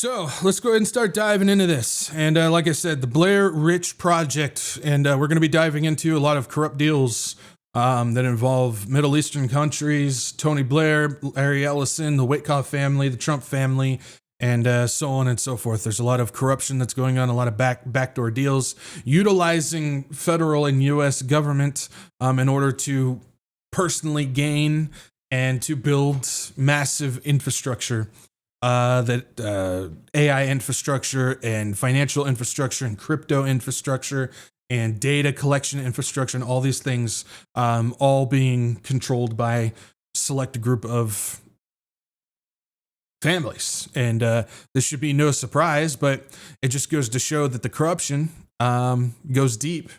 So let's go ahead and start diving into this. And like I said, the Blair Rich Project. And we're going to be diving into a lot of corrupt deals that involve Middle Eastern countries, Tony Blair, Larry Ellison, the Witkoff family, the Trump family, and so on and so forth. There's a lot of corruption that's going on, a lot of backdoor deals, utilizing federal and U.S. government in order to personally gain and to build massive infrastructure. AI infrastructure and financial infrastructure and crypto infrastructure and data collection infrastructure and all these things, all being controlled by select group of families. And this should be no surprise, but it just goes to show that the corruption goes deep.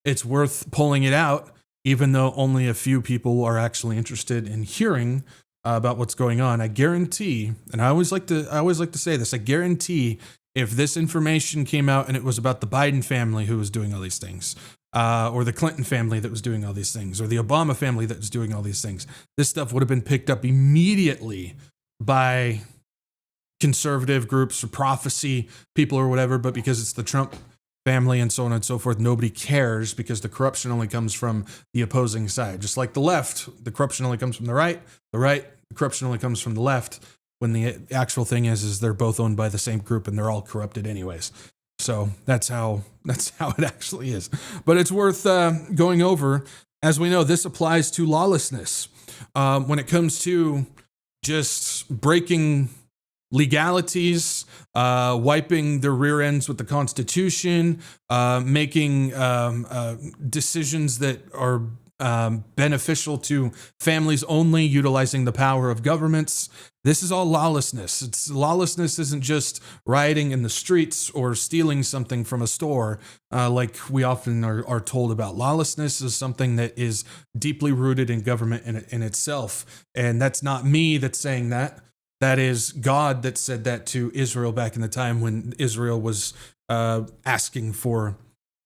It's worth pulling it out, even though only a few people are actually interested in hearing about what's going on. I guarantee, and I always like to say this, I guarantee if this information came out and it was about the Biden family who was doing all these things, or the Clinton family that was doing all these things, or the Obama family that was doing all these things, this stuff would have been picked up immediately by conservative groups or prophecy people or whatever. But because it's the Trump family and so on and so forth, nobody cares, because the corruption only comes from the opposing side. Just like the left, the corruption only comes from the right, the corruption only comes from the left, when the actual thing is they're both owned by the same group and they're all corrupted anyways. So that's how it actually is. But it's worth going over. As we know, this applies to lawlessness. When it comes to just breaking legalities, wiping their rear ends with the Constitution, making decisions that are beneficial to families only, utilizing the power of governments. This is all lawlessness. Lawlessness isn't just rioting in the streets or stealing something from a store, like we often are told about. Lawlessness is something that is deeply rooted in government in itself. And that's not me that's saying that. That is God that said that to Israel back in the time when Israel was asking for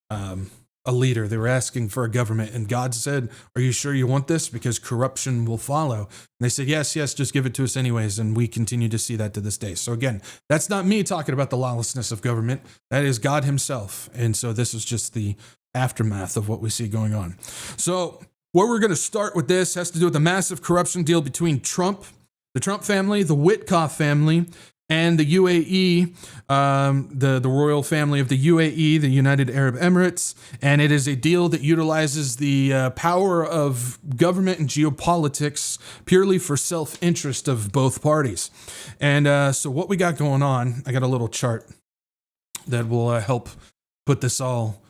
a leader. They were asking for a government, and God said, "Are you sure you want this? Because corruption will follow." And they said, yes, just give it to us anyways. And we continue to see that to this day. So again, that's not me talking about the lawlessness of government. That is God himself. And so this is just the aftermath of what we see going on. So where we're going to start with this has to do with the massive corruption deal between Trump, the Trump family, the Witkoff family, and the UAE, the royal family of the UAE, the United Arab Emirates. And it is a deal that utilizes the power of government and geopolitics purely for self-interest of both parties. And so what we got going on, I got a little chart that will help put this all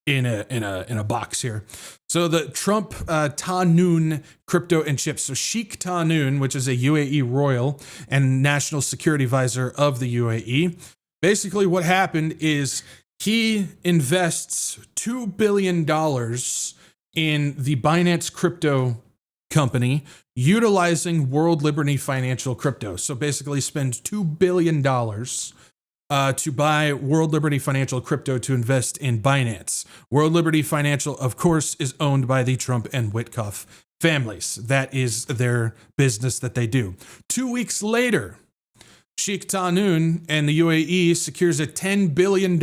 in a box here. So the Trump Tahnoon crypto and chips. So Sheikh Tahnoon, which is a UAE royal and national security advisor of the UAE. Basically what happened is he invests $2 billion in the Binance crypto company utilizing World Liberty Financial crypto. So basically spends $2 billion to buy World Liberty Financial crypto to invest in Binance. World Liberty Financial, of course, is owned by the Trump and Witkoff families. That is their business that they do. 2 weeks later, Sheikh Tahnoon and the UAE secures a $10 billion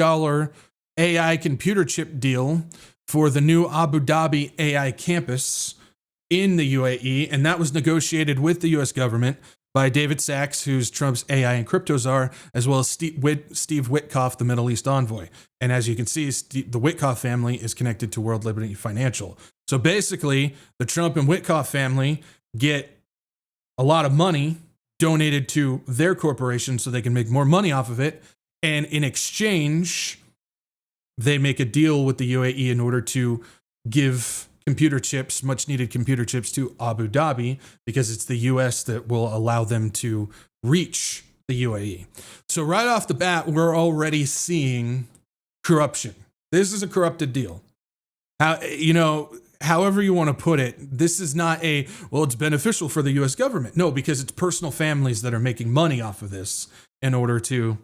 AI computer chip deal for the new Abu Dhabi AI campus in the UAE, and that was negotiated with the U.S. government by David Sachs, who's Trump's AI and crypto czar, as well as Steve Witkoff, the Middle East envoy. And as you can see, the Witkoff family is connected to World Liberty Financial. So basically, the Trump and Witkoff family get a lot of money donated to their corporation so they can make more money off of it. And in exchange, they make a deal with the UAE in order to give computer chips, much needed computer chips, to Abu Dhabi, because it's the US that will allow them to reach the UAE. So right off the bat, we're already seeing corruption. This is a corrupted deal. However you want to put it, this is not it's beneficial for the US government. No, because it's personal families that are making money off of this in order to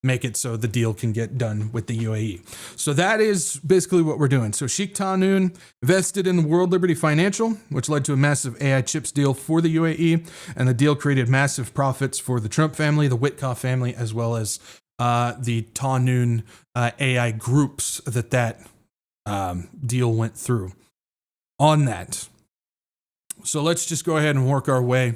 make it so the deal can get done with the UAE. So that is basically what we're doing. So Sheikh Tahnoon invested in World Liberty Financial, which led to a massive AI chips deal for the UAE. And the deal created massive profits for the Trump family, the Witkoff family, as well as the Tahnoon AI groups that deal went through on that. So let's just go ahead and work our way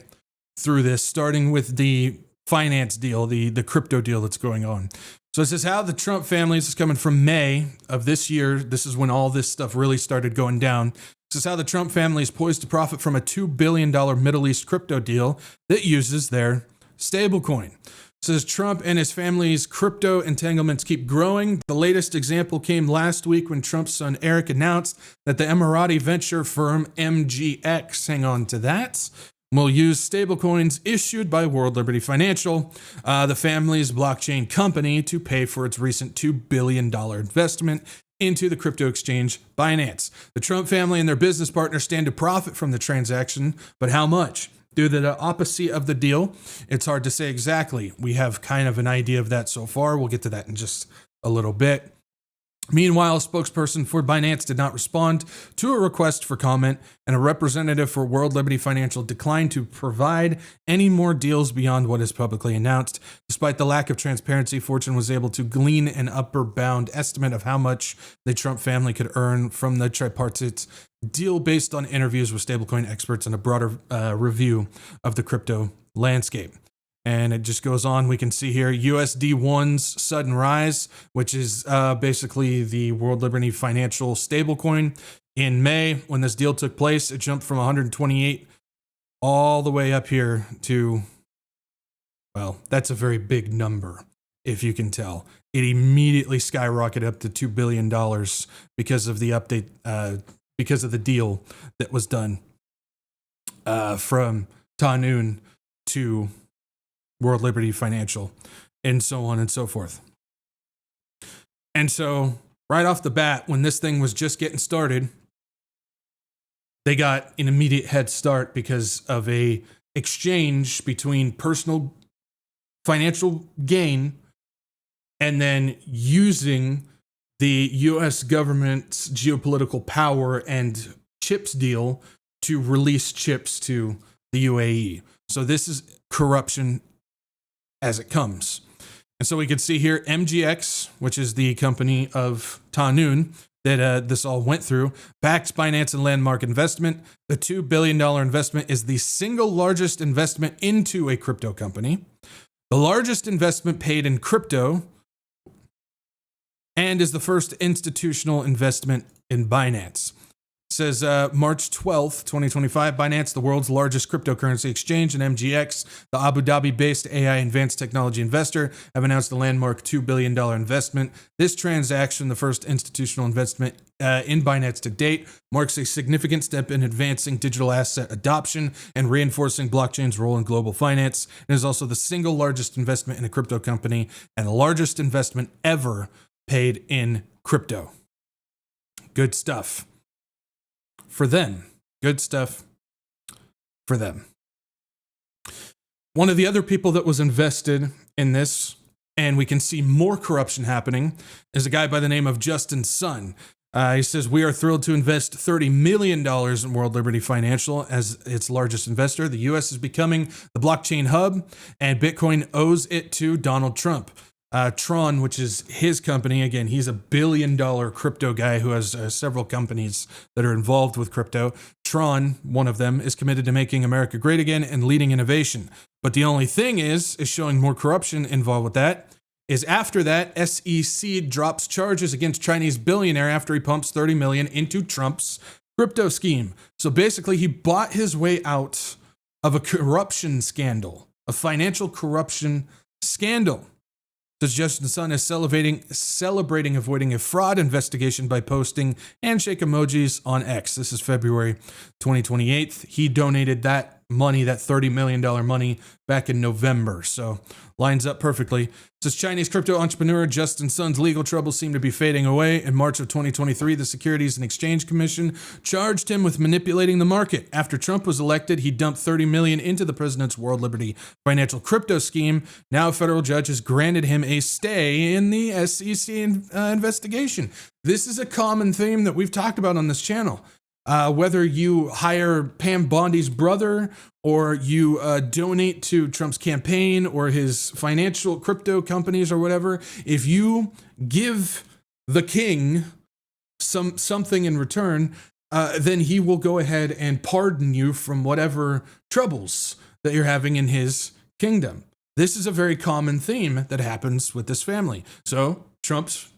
through this, starting with the finance deal, the crypto deal that's going on. So it says how the Trump family, this is coming from May of this year. This is when all this stuff really started going down. This is how the Trump family is poised to profit from a $2 billion Middle East crypto deal that uses their stablecoin. It says Trump and his family's crypto entanglements keep growing. The latest example came last week when Trump's son Eric announced that the Emirati venture firm MGX, hang on to that, will use stablecoins issued by World Liberty Financial, the family's blockchain company, to pay for its recent $2 billion investment into the crypto exchange Binance. The Trump family and their business partners stand to profit from the transaction, but how much? Due to the opposite of the deal, it's hard to say exactly. We have kind of an idea of that so far. We'll get to that in just a little bit. Meanwhile, a spokesperson for Binance did not respond to a request for comment, and a representative for World Liberty Financial declined to provide any more deals beyond what is publicly announced. Despite the lack of transparency, Fortune was able to glean an upper bound estimate of how much the Trump family could earn from the tripartite deal based on interviews with stablecoin experts and a broader review of the crypto landscape. And it just goes on. We can see here USD1's sudden rise, which is basically the World Liberty Financial stablecoin. In May, when this deal took place, it jumped from 128 all the way up here to, well, that's a very big number, if you can tell. It immediately skyrocketed up to $2 billion because of the update, because of the deal that was done from Tahnoon to World Liberty Financial, and so on and so forth. And so right off the bat, when this thing was just getting started, they got an immediate head start because of a exchange between personal financial gain and then using the U.S. government's geopolitical power and chips deal to release chips to the UAE. So this is corruption as it comes. And so we can see here MGX, which is the company of Tahnoon that this all went through, backs Binance and Landmark Investment. The $2 billion investment is the single largest investment into a crypto company, the largest investment paid in crypto, and is the first institutional investment in Binance. It says March 12th, 2025, Binance, the world's largest cryptocurrency exchange, and MGX, the Abu Dhabi-based AI advanced technology investor, have announced a landmark $2 billion investment. This transaction, the first institutional investment in Binance to date, marks a significant step in advancing digital asset adoption and reinforcing blockchain's role in global finance. It is also the single largest investment in a crypto company and the largest investment ever paid in crypto. Good stuff for them. Good stuff for them. One of the other people that was invested in this, and we can see more corruption happening, is a guy by the name of Justin Sun. He says, we are thrilled to invest $30 million in World Liberty Financial as its largest investor. The U.S. is becoming the blockchain hub, and Bitcoin owes it to Donald Trump. Tron, which is his company, again, he's a $1 billion crypto guy who has several companies that are involved with crypto. Tron, one of them, is committed to making America great again and leading innovation. But the only thing is showing more corruption involved with that, is after that, SEC drops charges against Chinese billionaire after he pumps $30 million into Trump's crypto scheme. So basically, he bought his way out of a corruption scandal, a financial corruption scandal. Says Justin Sun is celebrating avoiding a fraud investigation by posting handshake emojis on X. This is February 2028. He donated that money, that $30 million money back in November. So lines up perfectly. It says Chinese crypto entrepreneur Justin Sun's legal troubles seem to be fading away. In March of 2023, the Securities and Exchange Commission charged him with manipulating the market. After Trump was elected, he dumped $30 million into the president's World Liberty financial crypto scheme. Now a federal judge has granted him a stay in the SEC investigation. This is a common theme that we've talked about on this channel. Whether you hire Pam Bondi's brother or you donate to Trump's campaign or his financial crypto companies or whatever, if you give the king something in return, then he will go ahead and pardon you from whatever troubles that you're having in his kingdom. This is a very common theme that happens with this family. So Trump's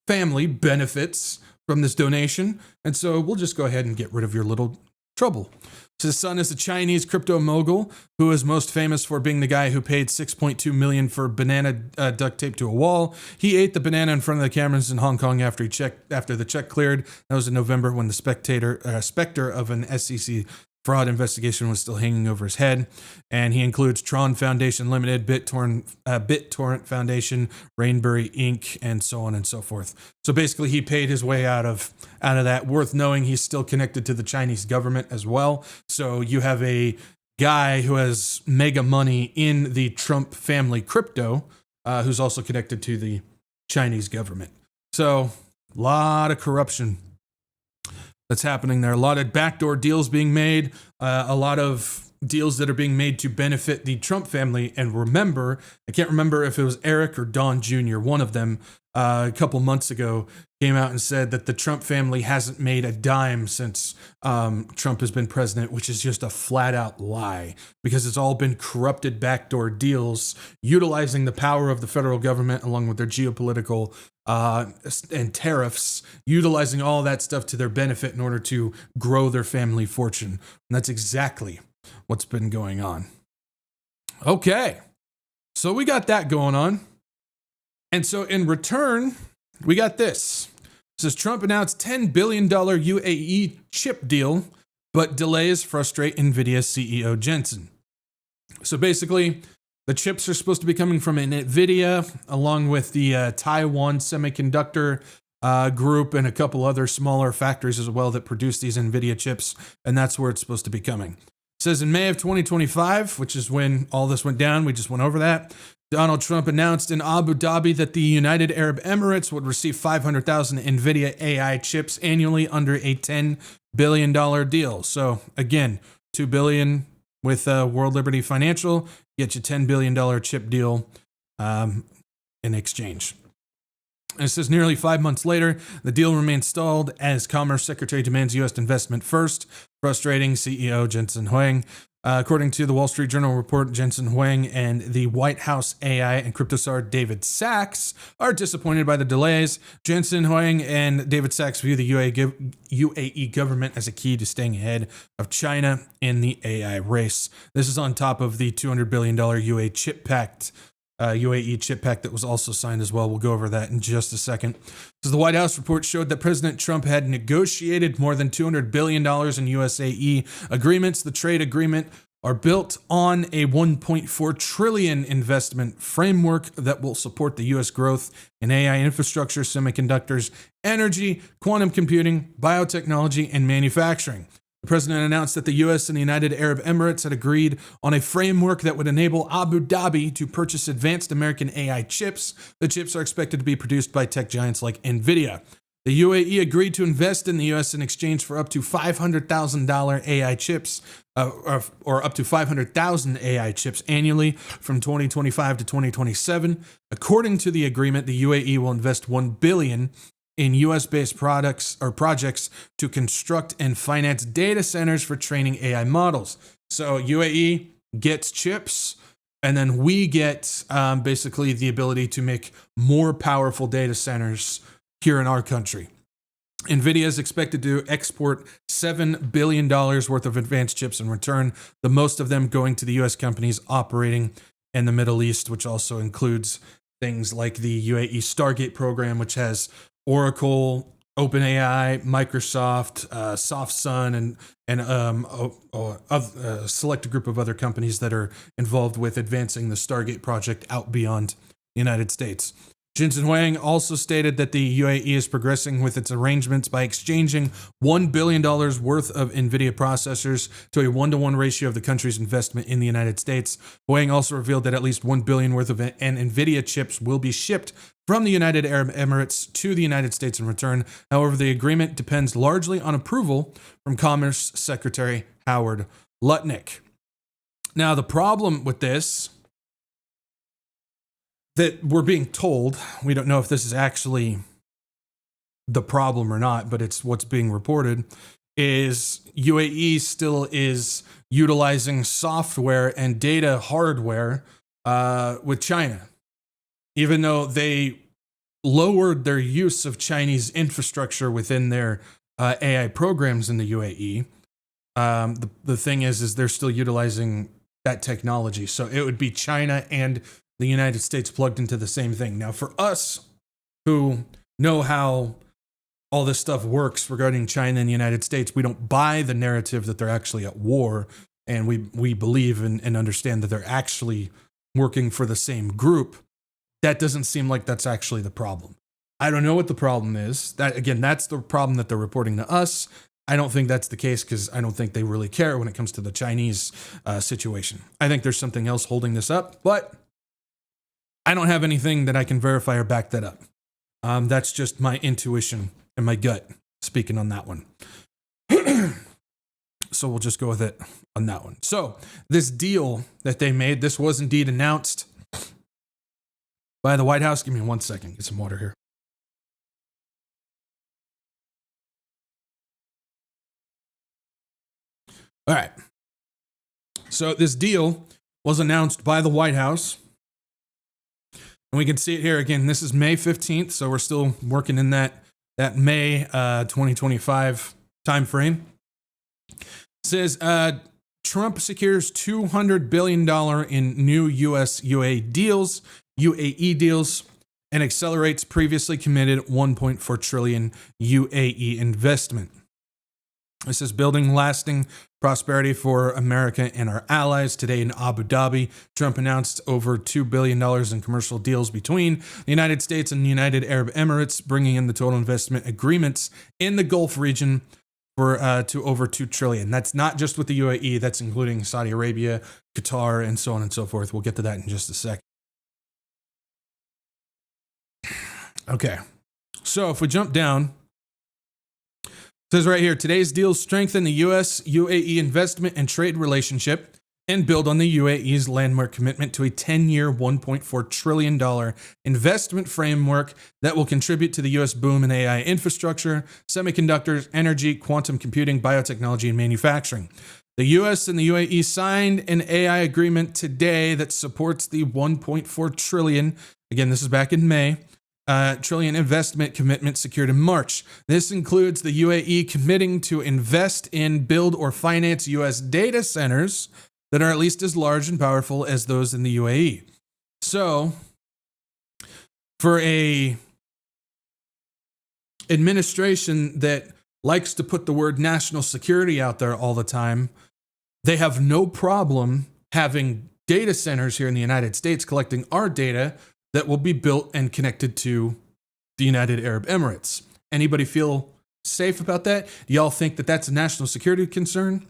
family benefits from this donation, and so we'll just go ahead and get rid of your little trouble. So his son is a Chinese crypto mogul who is most famous for being the guy who paid $6.2 million for banana duct tape to a wall. He ate the banana in front of the cameras in Hong Kong after the check cleared. That was in November when the specter of an SEC fraud investigation was still hanging over his head. And he includes Tron Foundation Limited, BitTorrent Foundation, Rainbury Inc., and so on and so forth. So basically he paid his way out of that. Worth knowing, he's still connected to the Chinese government as well. So you have a guy who has mega money in the Trump family crypto, who's also connected to the Chinese government. So a lot of corruption that's happening there. A lot of backdoor deals being made, a lot of deals that are being made to benefit the Trump family. And remember, I can't remember if it was Eric or Don Jr., one of them, a couple months ago, came out and said that the Trump family hasn't made a dime since Trump has been president, which is just a flat out lie, because it's all been corrupted backdoor deals, utilizing the power of the federal government along with their geopolitical and tariffs, utilizing all that stuff to their benefit in order to grow their family fortune. And that's exactly what's been going on. Okay, so we got that going on. And so in return, we got this. It says Trump announced $10 billion UAE chip deal, but delays frustrate NVIDIA CEO Jensen. So basically, the chips are supposed to be coming from NVIDIA, along with the Taiwan Semiconductor Group and a couple other smaller factories as well that produce these NVIDIA chips, and that's where it's supposed to be coming. It says in May of 2025, which is when all this went down, we just went over that, Donald Trump announced in Abu Dhabi that the United Arab Emirates would receive 500,000 NVIDIA AI chips annually under a $10 billion deal. So again, $2 billion with World Liberty Financial, get you $10 billion chip deal in exchange. And it says nearly 5 months later, the deal remains stalled as Commerce Secretary demands U.S. investment first, frustrating CEO Jensen Huang. According to the Wall Street Journal report, Jensen Huang and the White House AI and crypto czar David Sachs are disappointed by the delays. Jensen Huang and David Sachs view the UAE government as a key to staying ahead of China in the AI race. This is on top of the $200 billion UAE chip pact that was also signed as well. We'll go over that in just a second. So the White House report showed that President Trump had negotiated more than $200 billion in USAE agreements. The trade agreement are built on a $1.4 trillion investment framework that will support the U.S. growth in AI infrastructure, semiconductors, energy, quantum computing, biotechnology, and manufacturing. The president announced that the U.S. and the United Arab Emirates had agreed on a framework that would enable Abu Dhabi to purchase advanced American AI chips. The chips are expected to be produced by tech giants like NVIDIA. The UAE agreed to invest in the U.S. in exchange for up to $500,000 AI chips, or up to 500,000 AI chips annually from 2025 to 2027. According to the agreement, the UAE will invest $1 billion in U.S.-based projects to construct and finance data centers for training AI models. So UAE gets chips, and then we get basically the ability to make more powerful data centers here in our country. NVIDIA is expected to export $7 billion worth of advanced chips in return, the most of them going to the U.S. companies operating in the Middle East, which also includes things like the UAE Stargate program, which has Oracle, OpenAI, Microsoft, SoftSun, and a select group of other companies that are involved with advancing the Stargate project out beyond the United States. Jensen Huang also stated that the UAE is progressing with its arrangements by exchanging $1 billion worth of NVIDIA processors to a 1-to-1 ratio of the country's investment in the United States. Huang also revealed that at least $1 billion worth of NVIDIA chips will be shipped from the United Arab Emirates to the United States in return. However, the agreement depends largely on approval from Commerce Secretary Howard Lutnick. Now, the problem with this that we're being told, we don't know if this is actually the problem or not, but it's what's being reported, is UAE still is utilizing software and data hardware with China. Even though they lowered their use of Chinese infrastructure within their AI programs in the UAE, the thing is they're still utilizing that technology. So it would be China and the United States plugged into the same thing. Now, for us who know how all this stuff works regarding China and the United States, we don't buy the narrative that they're actually at war, and we believe and understand that they're actually working for the same group. That doesn't seem like that's actually the problem. I don't know what the problem is. That's the problem that they're reporting to us. I don't think that's the case because I don't think they really care when it comes to the Chinese situation. I think there's something else holding this up, but I don't have anything that I can verify or back that up. That's just my intuition and my gut speaking on that one. So we'll just go with it on that one. So this deal that they made, this was indeed announced by the White House. Give me 1 second, get some water here. All right. So this deal was announced by the White House. And we can see it here again. This is May 15th, so we're still working in that May 2025 timeframe. It says Trump secures $200 billion in new U.S. UAE deals, and accelerates previously committed $1.4 trillion UAE investment. It says building lasting prosperity for America and our allies. Today in Abu Dhabi, Trump announced over $2 billion in commercial deals between the United States and the United Arab Emirates, bringing in the total investment agreements in the Gulf region for to over $2 trillion. That's not just with the UAE, that's including Saudi Arabia, Qatar, and so on and so forth. We'll get to that in just a second. Okay, so if we jump down, it says right here, today's deals strengthen the U.S.-UAE investment and trade relationship and build on the UAE's landmark commitment to a 10-year, $1.4 trillion investment framework that will contribute to the U.S. boom in AI infrastructure, semiconductors, energy, quantum computing, biotechnology, and manufacturing. The U.S. and the UAE signed an AI agreement today that supports the $1.4 trillion, again, this is back in May, trillion investment commitment secured in March. This includes the UAE committing to invest in, build, or finance U.S. data centers that are at least as large and powerful as those in the UAE. So, for a administration that likes to put the word national security out there all the time, they have no problem having data centers here in the United States collecting our data that will be built and connected to the United Arab Emirates. Anybody feel safe about that? Do y'all think that that's a national security concern?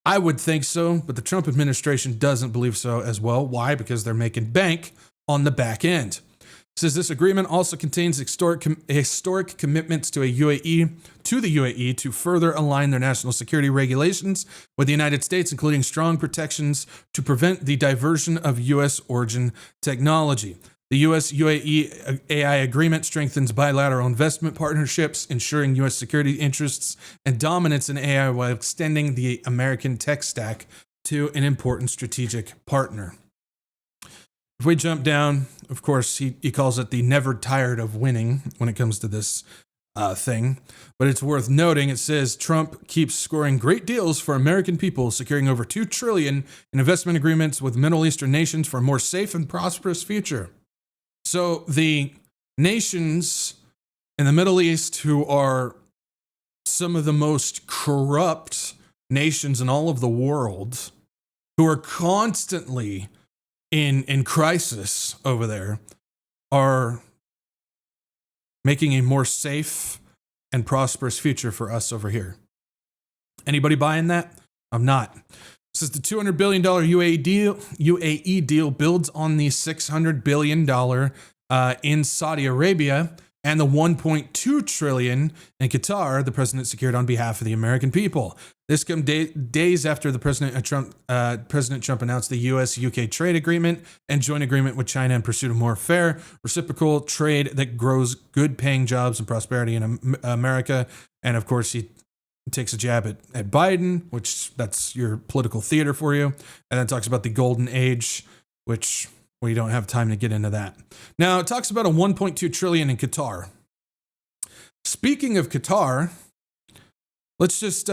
I would think so, but the Trump administration doesn't believe so as well. Why? Because they're making bank on the back end. It says this agreement also contains historic commitments to the UAE to further align their national security regulations with the United States, including strong protections to prevent the diversion of U.S. origin technology. The U.S.-UAE AI agreement strengthens bilateral investment partnerships, ensuring U.S. security interests and dominance in AI while extending the American tech stack to an important strategic partner. If we jump down, of course, he calls it the never tired of winning when it comes to this thing. But it's worth noting, it says Trump keeps scoring great deals for American people, securing over $2 trillion in investment agreements with Middle Eastern nations for a more safe and prosperous future. So the nations in the Middle East who are some of the most corrupt nations in all of the world, who are constantly in crisis over there, are making a more safe and prosperous future for us over here. Anybody buying that? I'm not. This is the $200 billion UAE deal builds on the $600 billion in Saudi Arabia and the $1.2 trillion in Qatar the president secured on behalf of the American people. This comes days after the President Trump announced the U.S.-UK trade agreement and joint agreement with China in pursuit of more fair, reciprocal trade that grows good-paying jobs and prosperity in America. And of course, he takes a jab at Biden, which that's your political theater for you, and then talks about the golden age, which we don't have time to get into that. Now, it talks about a $1.2 trillion in Qatar. Speaking of Qatar, let's just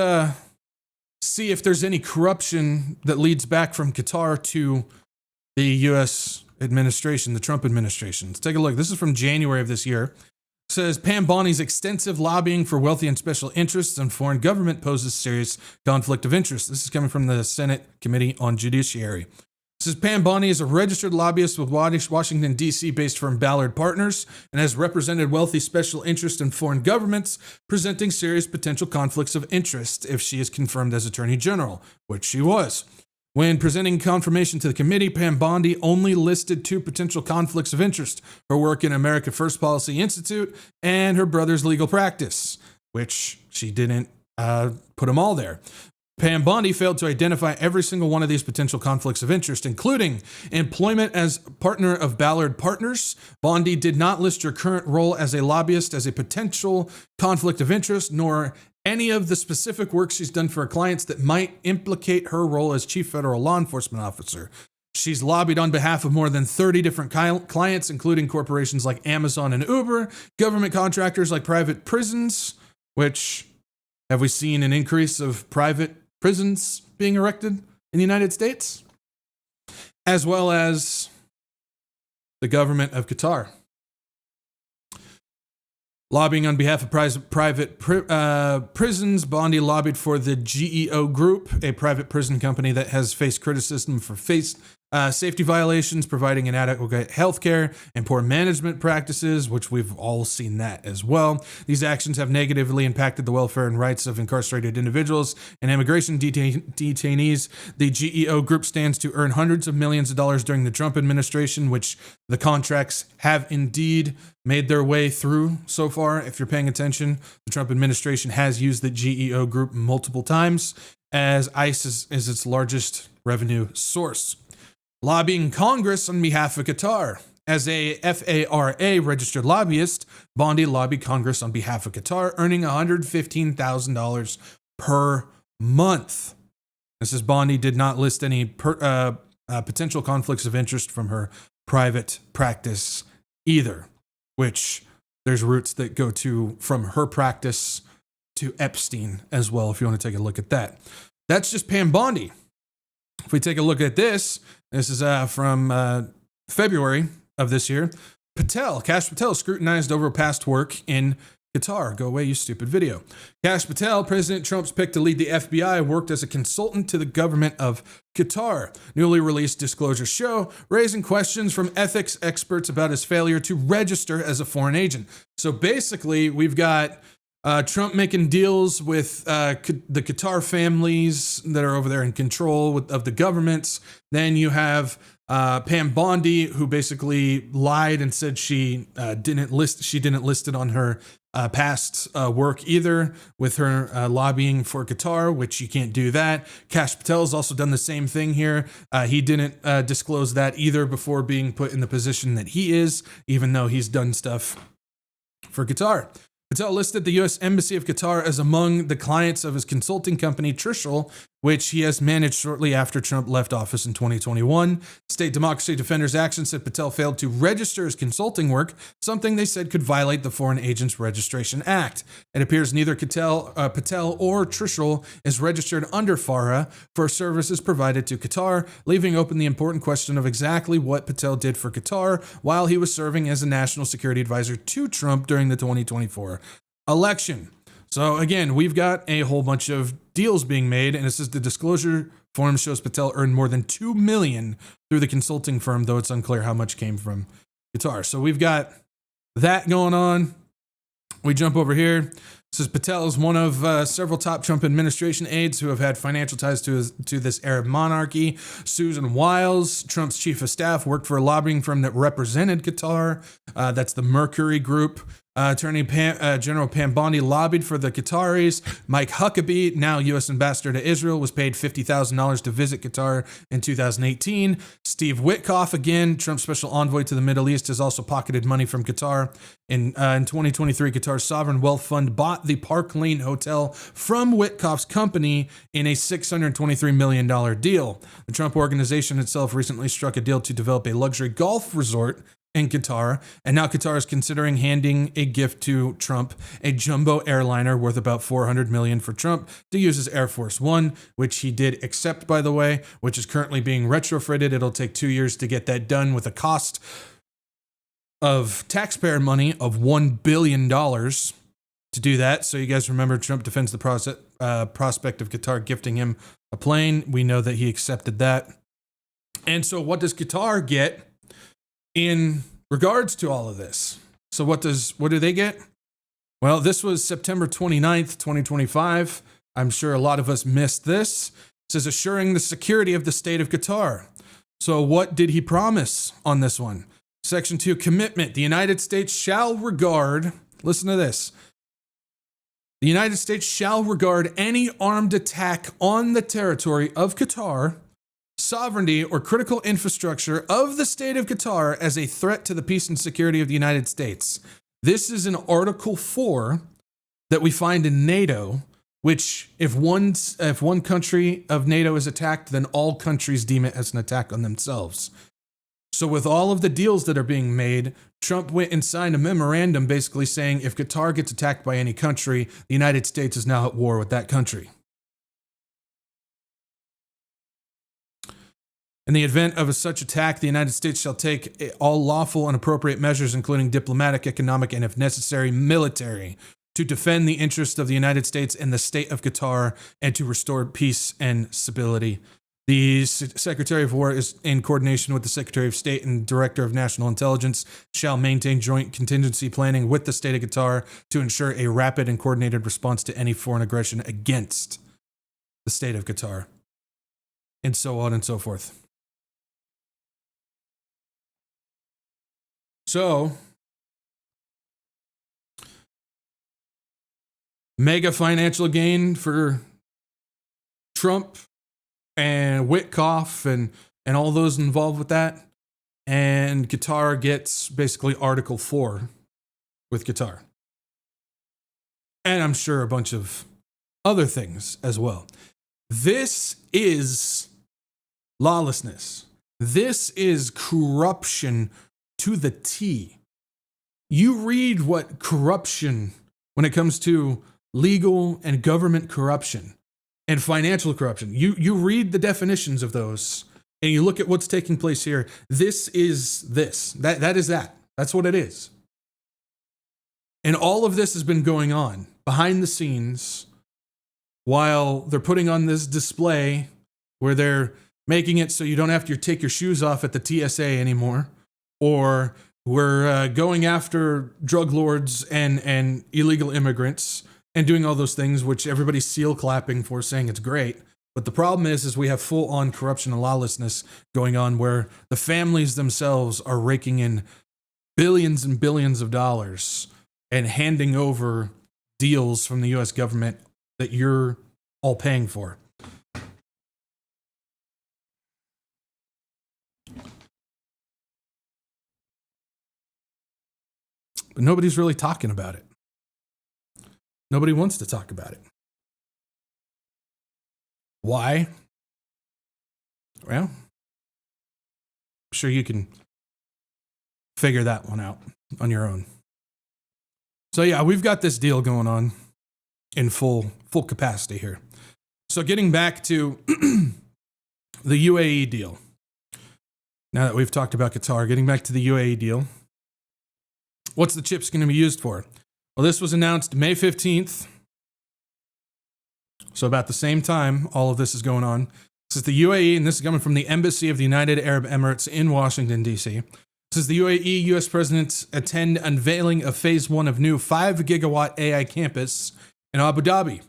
see if there's any corruption that leads back from Qatar to the U.S. administration, the Trump administration. Let's take a look. This is from January of this year. It says, Pam Boondi's extensive lobbying for wealthy and special interests and foreign government poses serious conflict of interest. This is coming from the Senate Committee on Judiciary. It says, Pam Bondi is a registered lobbyist with Washington, D.C. based firm Ballard Partners and has represented wealthy special interests in foreign governments, presenting serious potential conflicts of interest if she is confirmed as Attorney General, which she was. When presenting confirmation to the committee, Pam Bondi only listed 2 potential conflicts of interest: her work in America First Policy Institute and her brother's legal practice, which she didn't put them all there. Pam Bondi failed to identify every single one of these potential conflicts of interest, including employment as partner of Ballard Partners. Bondi did not list her current role as a lobbyist as a potential conflict of interest, nor any of the specific work she's done for her clients that might implicate her role as chief federal law enforcement officer. She's lobbied on behalf of more than 30 different clients, including corporations like Amazon and Uber, government contractors like private prisons, which have we seen an increase of private prisons being erected in the United States, as well as the government of Qatar. Lobbying on behalf of private prisons, Bondi lobbied for the GEO Group, a private prison company that has faced criticism for safety violations, providing inadequate health care, and poor management practices, which we've all seen that as well. These actions have negatively impacted the welfare and rights of incarcerated individuals and immigration detainees. The GEO Group stands to earn hundreds of millions of dollars during the Trump administration, which the contracts have indeed made their way through so far. If you're paying attention, the Trump administration has used the GEO Group multiple times, as ICE is its largest revenue source. Lobbying Congress on behalf of Qatar. As a FARA registered lobbyist, Bondi lobbied Congress on behalf of Qatar, earning $115,000 per month. This is Bondi did not list any potential conflicts of interest from her private practice either, which there's roots that go to from her practice to Epstein as well, if you want to take a look at that. That's just Pam Bondi. If we take a look at this is from February of this year. Cash Patel scrutinized over past work in Qatar. Go away, you stupid video. Cash Patel, President Trump's pick to lead the FBI, worked as a consultant to the government of Qatar. Newly released disclosures show, raising questions from ethics experts about his failure to register as a foreign agent. So basically, we've got Trump making deals with the Qatar families that are over there in control of the governments. Then you have Pam Bondi, who basically lied and said she didn't list it on her past work either with her lobbying for Qatar, which you can't do that. Cash Patel's also done the same thing here. He didn't disclose that either before being put in the position that he is, even though he's done stuff for Qatar. Patel listed the U.S. Embassy of Qatar as among the clients of his consulting company, Trishul, which he has managed shortly after Trump left office in 2021. State Democracy Defenders Action said Patel failed to register his consulting work, something they said could violate the Foreign Agents Registration Act. It appears neither Patel or Trishul is registered under FARA for services provided to Qatar, leaving open the important question of exactly what Patel did for Qatar while he was serving as a national security advisor to Trump during the 2024 election. So again, we've got a whole bunch of deals being made, and it says the disclosure form shows Patel earned more than $2 million through the consulting firm, though it's unclear how much came from Qatar. So we've got that going on. We jump over here. It says Patel is one of several top Trump administration aides who have had financial ties to this Arab monarchy. Susan Wiles, Trump's chief of staff, worked for a lobbying firm that represented Qatar. That's the Mercury Group. Attorney General Pam Bondi lobbied for the Qataris. Mike Huckabee, now U.S. ambassador to Israel, was paid $50,000 to visit Qatar in 2018. Steve Witkoff, again, Trump's special envoy to the Middle East, has also pocketed money from Qatar. In 2023, Qatar's sovereign wealth fund bought the Park Lane Hotel from Witkoff's company in a $623 million deal. The Trump organization itself recently struck a deal to develop a luxury golf resort in Qatar, and now Qatar is considering handing a gift to Trump, a jumbo airliner worth about $400 million for Trump to use as Air Force One, which he did accept, by the way, which is currently being retrofitted. It'll take 2 years to get that done with a cost of taxpayer money of $1 billion to do that. So you guys remember Trump defends the prospect of Qatar gifting him a plane. We know that he accepted that. And so what does Qatar get in regards to all of this? So what do they get? Well, this was September 29th, 2025. I'm sure a lot of us missed this. It says assuring the security of the state of Qatar. So what did he promise on this one? Section 2, commitment. The United States shall regard, listen to this. The United States shall regard any armed attack on the territory of Qatar, sovereignty, or critical infrastructure of the state of Qatar as a threat to the peace and security of the United States. This is in Article 4 that we find in NATO, which if one country of NATO is attacked, then all countries deem it as an attack on themselves. So with all of the deals that are being made, Trump went and signed a memorandum basically saying if Qatar gets attacked by any country, the United States is now at war with that country. In the event of such attack, the United States shall take all lawful and appropriate measures, including diplomatic, economic, and if necessary, military, to defend the interests of the United States and the state of Qatar and to restore peace and stability. The Secretary of War is in coordination with the Secretary of State and Director of National Intelligence shall maintain joint contingency planning with the state of Qatar to ensure a rapid and coordinated response to any foreign aggression against the state of Qatar, and so on and so forth. So, mega financial gain for Trump and Witkoff and all those involved with that. And Qatar gets basically Article 4 with Qatar. And I'm sure a bunch of other things as well. This is lawlessness. This is corruption to the T. You read what corruption, when it comes to legal and government corruption and financial corruption, you read the definitions of those and you look at what's taking place here. This is this. That is that. That's what it is. And all of this has been going on behind the scenes while they're putting on this display where they're making it so you don't have to take your shoes off at the TSA anymore, or we're going after drug lords and illegal immigrants and doing all those things, which everybody's seal clapping for, saying it's great. But the problem is we have full-on corruption and lawlessness going on where the families themselves are raking in billions and billions of dollars and handing over deals from the U.S. government that you're all paying for. But nobody's really talking about it. Nobody wants to talk about it. Why? Well, I'm sure you can figure that one out on your own. So yeah, we've got this deal going on in full capacity here. So getting back to the UAE deal. Now that we've talked about Qatar, getting back to the UAE deal. What's the chips going to be used for? Well, this was announced May 15th. So about the same time all of this is going on. This is the UAE, and this is coming from the Embassy of the United Arab Emirates in Washington, D.C. This is the UAE U.S. President attend unveiling of phase 1 of new 5 gigawatt AI campus in Abu Dhabi. It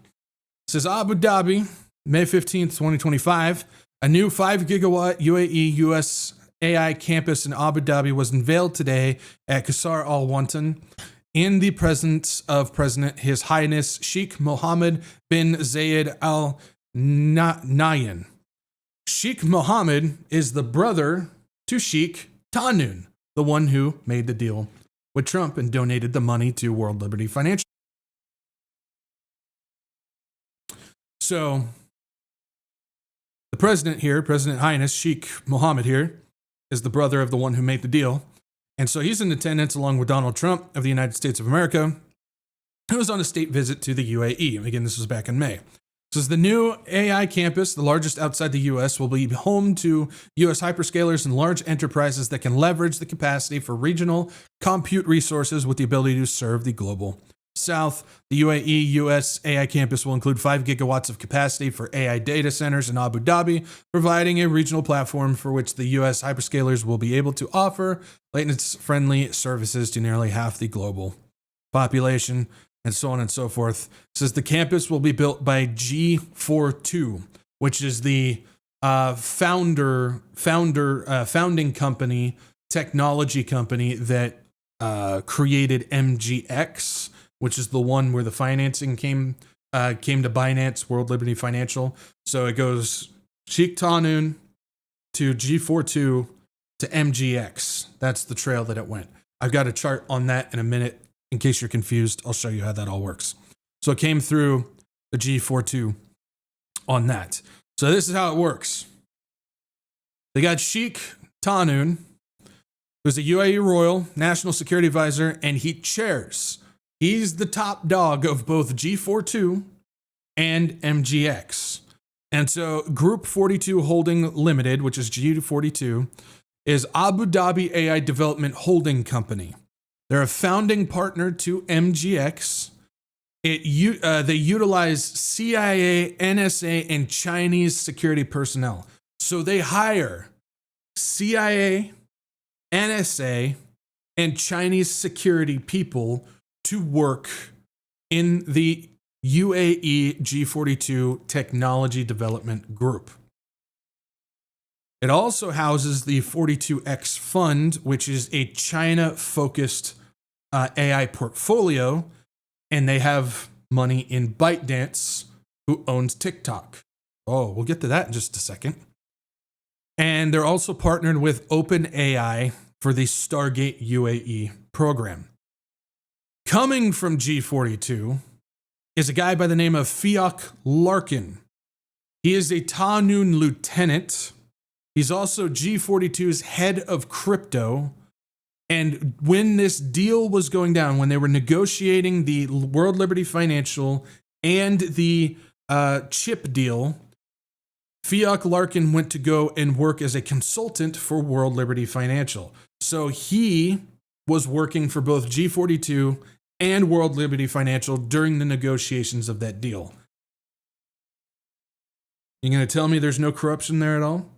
says Abu Dhabi, May 15th, 2025. A new 5 gigawatt UAE U.S. AI campus in Abu Dhabi was unveiled today at Qasr Al Wantan in the presence of President His Highness Sheikh Mohammed bin Zayed Al Nahyan. Sheikh Mohammed is the brother to Sheikh Tahnoon, the one who made the deal with Trump and donated the money to World Liberty Financial. So, the president here, President Highness Sheikh Mohammed here, is the brother of the one who made the deal. And so he's in attendance along with Donald Trump of the United States of America, who was on a state visit to the UAE. And again, this was back in May. This is the new AI campus, the largest outside the U.S., will be home to U.S. hyperscalers and large enterprises that can leverage the capacity for regional compute resources with the ability to serve the global South. The UAE U.S. AI campus will include 5 gigawatts of capacity for AI data centers in Abu Dhabi, providing a regional platform for which the U.S. hyperscalers will be able to offer latency-friendly services to nearly half the global population, and so on and so forth. It says the campus will be built by G42, which is the founding company, technology company that created MGX, which is the one where the financing came to Binance, World Liberty Financial. So it goes Sheikh Tahnoon to G42 to MGX. That's the trail that it went. I've got a chart on that in a minute. In case you're confused, I'll show you how that all works. So it came through the G42 on that. So this is how it works. They got Sheikh Tahnoon, who's a UAE Royal National Security Advisor, and he's the top dog of both G42 and MGX. And so Group 42 Holding Limited, which is G42, is Abu Dhabi AI Development Holding Company. They're a founding partner to MGX. They utilize CIA, NSA, and Chinese security personnel. So they hire CIA, NSA, and Chinese security people to work in the UAE G42 Technology Development Group. It also houses the 42X Fund, which is a China-focused AI portfolio, and they have money in ByteDance, who owns TikTok. Oh, we'll get to that in just a second. And they're also partnered with OpenAI for the Stargate UAE program. Coming from G42 is a guy by the name of Fiok Larkin. He is a Tahnoon lieutenant. He's also G42's head of crypto. And when this deal was going down, when they were negotiating the World Liberty Financial and the chip deal, Fiok Larkin went to go and work as a consultant for World Liberty Financial. So he was working for both G42 and World Liberty Financial during the negotiations of that deal. You going to tell me there's no corruption there at all?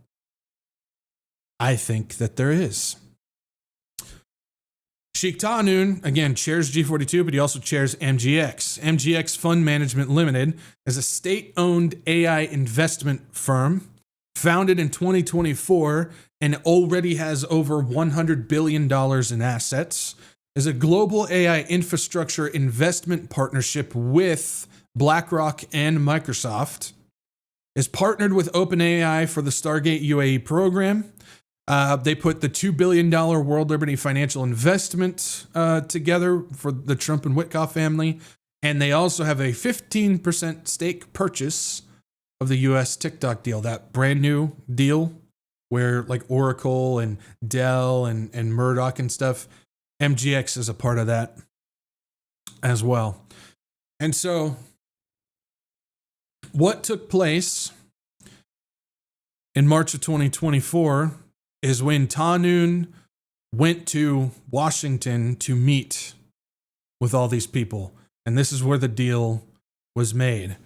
I think that there is. Sheikh Tahnoon, again, chairs G42, but he also chairs MGX. MGX Fund Management Limited is a state-owned AI investment firm founded in 2024 and already has over $100 billion in assets. Is a global AI infrastructure investment partnership with BlackRock and Microsoft. Is partnered with OpenAI for the Stargate UAE program. They put the $2 billion World Liberty Financial investment together for the Trump and Witkoff family. And they also have a 15% stake purchase of the US TikTok deal, that brand new deal where like Oracle and Dell and Murdoch and stuff, MGX is a part of that as well. And so what took place in March of 2024 is when Ta Noon went to Washington to meet with all these people. And this is where the deal was made.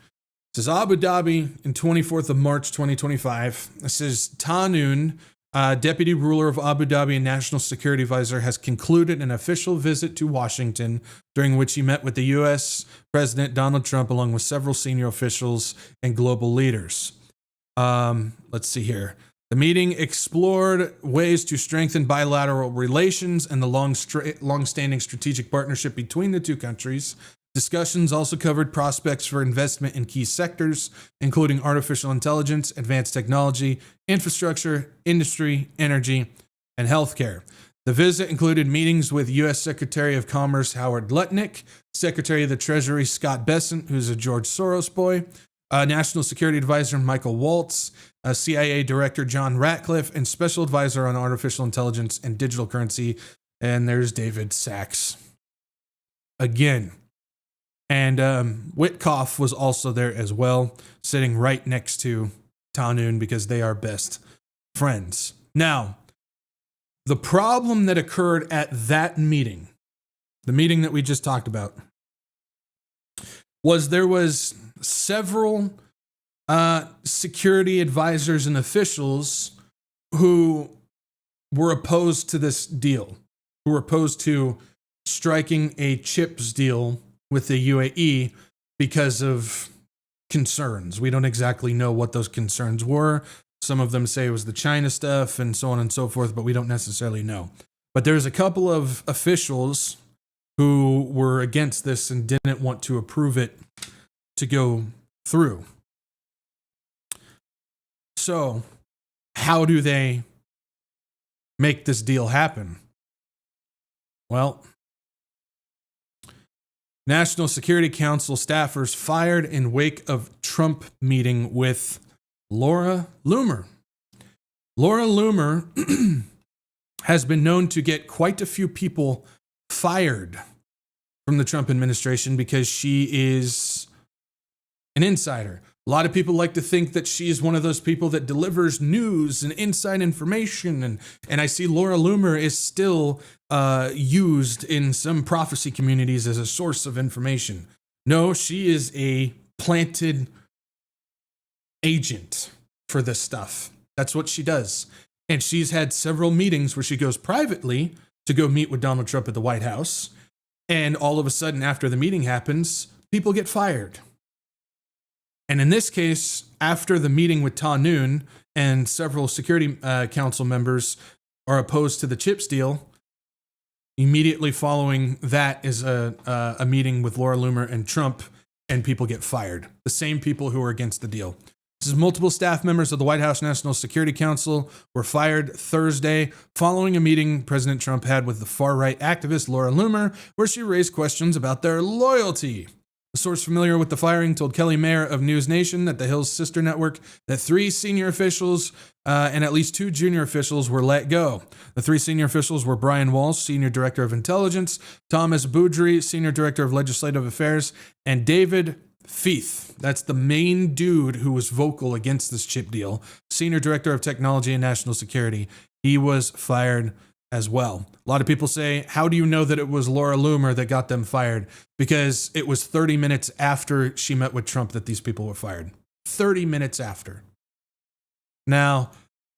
This is Abu Dhabi in 24th of March, 2025. This is Ta Noon, deputy ruler of Abu Dhabi and national security advisor, has concluded an official visit to Washington, during which he met with the U.S. President Donald Trump, along with several senior officials and global leaders. Let's see here. The meeting explored ways to strengthen bilateral relations and the long-standing strategic partnership between the two countries. Discussions also covered prospects for investment in key sectors, including artificial intelligence, advanced technology, infrastructure, industry, energy, and healthcare. The visit included meetings with U.S. Secretary of Commerce Howard Lutnick, Secretary of the Treasury Scott Bessent, who's a George Soros boy, National Security Advisor Michael Waltz, CIA Director John Ratcliffe, and Special Advisor on Artificial Intelligence and Digital Currency. And there's David Sachs again. And Witkoff was also there as well, sitting right next to Ta Noon because they are best friends. Now, the problem that occurred at that meeting, the meeting that we just talked about, was there was several security advisors and officials who were opposed to this deal, who were opposed to striking a chips deal with the UAE because of concerns. We don't exactly know what those concerns were. Some of them say it was the China stuff and so on and so forth, but we don't necessarily know. But there's a couple of officials who were against this and didn't want to approve it to go through. So, how do they make this deal happen? Well, National Security Council staffers fired in wake of Trump meeting with Laura Loomer. Laura Loomer has been known to get quite a few people fired from the Trump administration because she is an insider. A lot of people like to think that she is one of those people that delivers news and inside information. And I see Laura Loomer is still used in some prophecy communities as a source of information. No, she is a planted agent for this stuff. That's what she does. And she's had several meetings where she goes privately to go meet with Donald Trump at the White House. And all of a sudden, after the meeting happens, people get fired. And in this case, after the meeting with Ta Noon and several Security Council members are opposed to the chips deal, immediately following that is a meeting with Laura Loomer and Trump, and people get fired. The same people who were against the deal. This is multiple staff members of the White House National Security Council were fired Thursday following a meeting President Trump had with the far-right activist Laura Loomer, where she raised questions about their loyalty. A source familiar with the firing told Kelly Mayer of News Nation at the Hill's sister network that 3 senior officials and at least 2 junior officials were let go. The 3 senior officials were Brian Walsh, Senior Director of Intelligence, Thomas Boudry, Senior Director of Legislative Affairs, and David Feith. That's the main dude who was vocal against this chip deal, Senior Director of Technology and National Security. He was fired as well. A lot of people say, how do you know that it was Laura Loomer that got them fired? Because it was 30 minutes after she met with Trump that these people were fired. 30 minutes after. Now,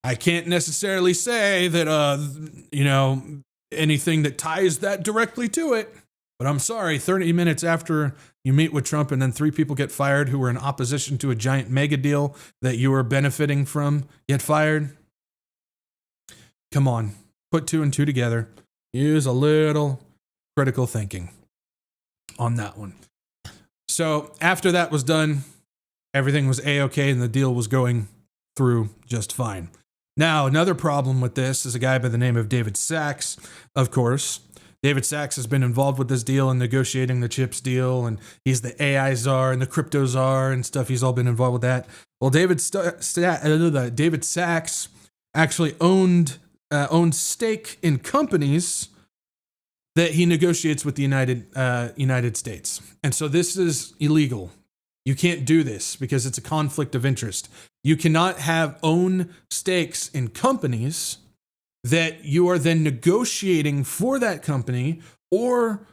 I can't necessarily say that, anything that ties that directly to it, but I'm sorry, 30 minutes after you meet with Trump and then 3 people get fired who were in opposition to a giant mega deal that you were benefiting from get fired. Come on. Put 2 and 2 together. Use a little critical thinking on that one. So after that was done, everything was A-okay and the deal was going through just fine. Now, another problem with this is a guy by the name of David Sachs, of course. David Sachs has been involved with this deal and negotiating the chips deal, and he's the AI czar and the crypto czar and stuff. He's all been involved with that. Well, David Sachs actually owned stake in companies that he negotiates with the United States. And so this is illegal. You can't do this because it's a conflict of interest. You cannot own stakes in companies that you are then negotiating for that company or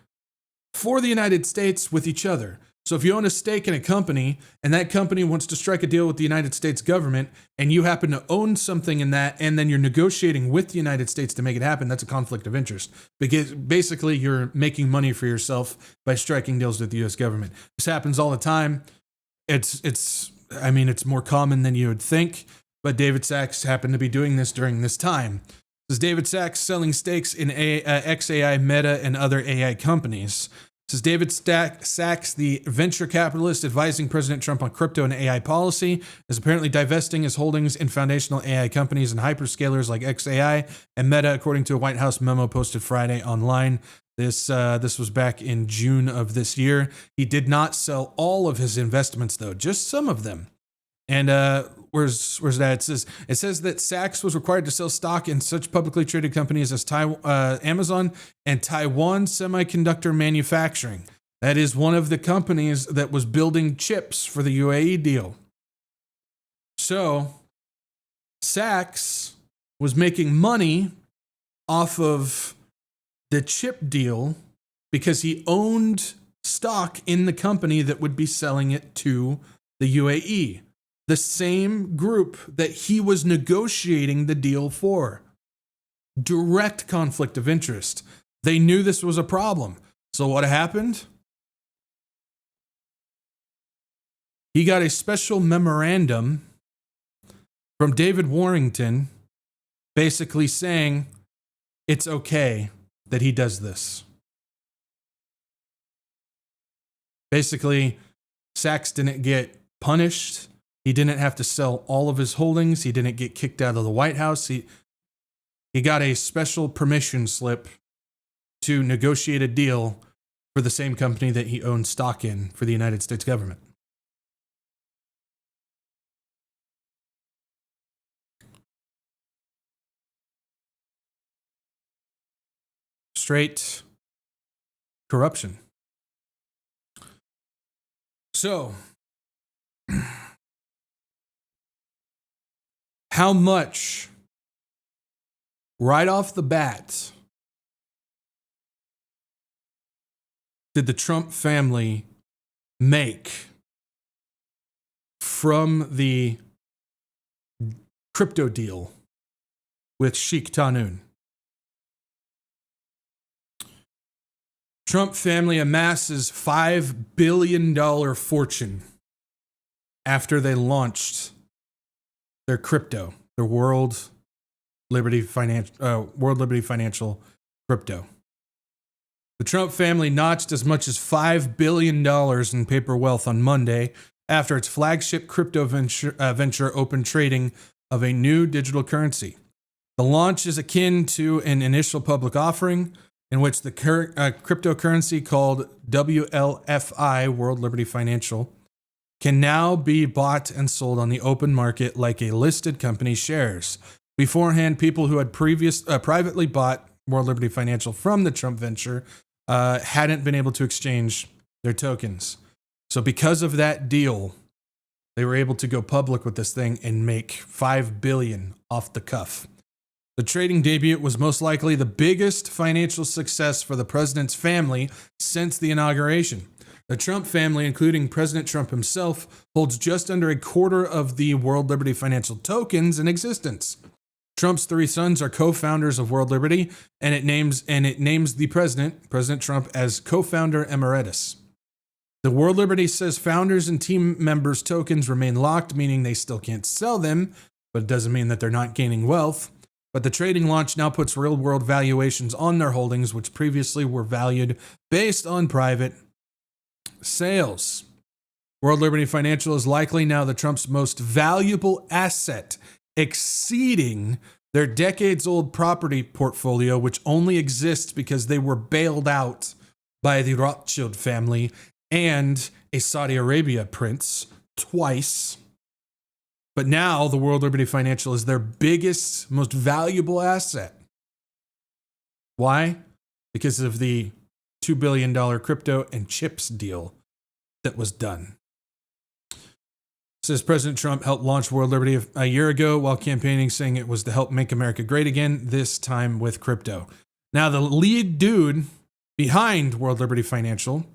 for the United States with each other. So if you own a stake in a company and that company wants to strike a deal with the United States government and you happen to own something in that and then you're negotiating with the United States to make it happen, that's a conflict of interest. Because basically you're making money for yourself by striking deals with the US government. This happens all the time. It's more common than you would think, but David Sachs happened to be doing this during this time. This is David Sachs selling stakes in XAI, Meta, and other AI companies. This is David Sachs, the venture capitalist advising President Trump on crypto and AI policy, is apparently divesting his holdings in foundational AI companies and hyperscalers like XAI and Meta, according to a White House memo posted Friday online. This was back in June of this year. He did not sell all of his investments, though, just some of them. And where's that? It says that Sachs was required to sell stock in such publicly traded companies as Amazon and Taiwan Semiconductor Manufacturing. That is one of the companies that was building chips for the UAE deal. So Sachs was making money off of the chip deal because he owned stock in the company that would be selling it to the UAE. The same group that he was negotiating the deal for. Direct conflict of interest. They knew this was a problem. So what happened? He got a special memorandum from David Warrington basically saying it's okay that he does this. Basically, Sachs didn't get punished. He didn't have to sell all of his holdings. He didn't get kicked out of the White House. He got a special permission slip to negotiate a deal for the same company that he owned stock in for the United States government. Straight corruption. So, how much, right off the bat, did the Trump family make from the crypto deal with Sheikh Tahnoon? Trump family amasses $5 billion fortune after they launched their crypto, their World Liberty Financial crypto. The Trump family notched as much as $5 billion in paper wealth on Monday after its flagship crypto venture opened trading of a new digital currency. The launch is akin to an initial public offering in which the cryptocurrency called WLFI, World Liberty Financial, can now be bought and sold on the open market like a listed company's shares. Beforehand, people who had privately bought World Liberty Financial from the Trump venture hadn't been able to exchange their tokens. So because of that deal, they were able to go public with this thing and make $5 billion off the cuff. The trading debut was most likely the biggest financial success for the president's family since the inauguration. The Trump family, including President Trump himself, holds just under a quarter of the World Liberty Financial tokens in existence. Trump's three sons are co-founders of World Liberty, and it names the president, President Trump, as co-founder emeritus. The World Liberty says founders and team members' tokens remain locked, meaning they still can't sell them, but it doesn't mean that they're not gaining wealth. But the trading launch now puts real-world valuations on their holdings, which previously were valued based on private sales. World Liberty Financial is likely now the Trump's most valuable asset, exceeding their decades-old property portfolio, which only exists because they were bailed out by the Rothschild family and a Saudi Arabia prince twice. But now the World Liberty Financial is their biggest, most valuable asset. Why? Because of the $2 billion crypto and chips deal that was done. Says President Trump helped launch World Liberty a year ago while campaigning, saying it was to help make America great again, this time with crypto. Now, the lead dude behind World Liberty Financial,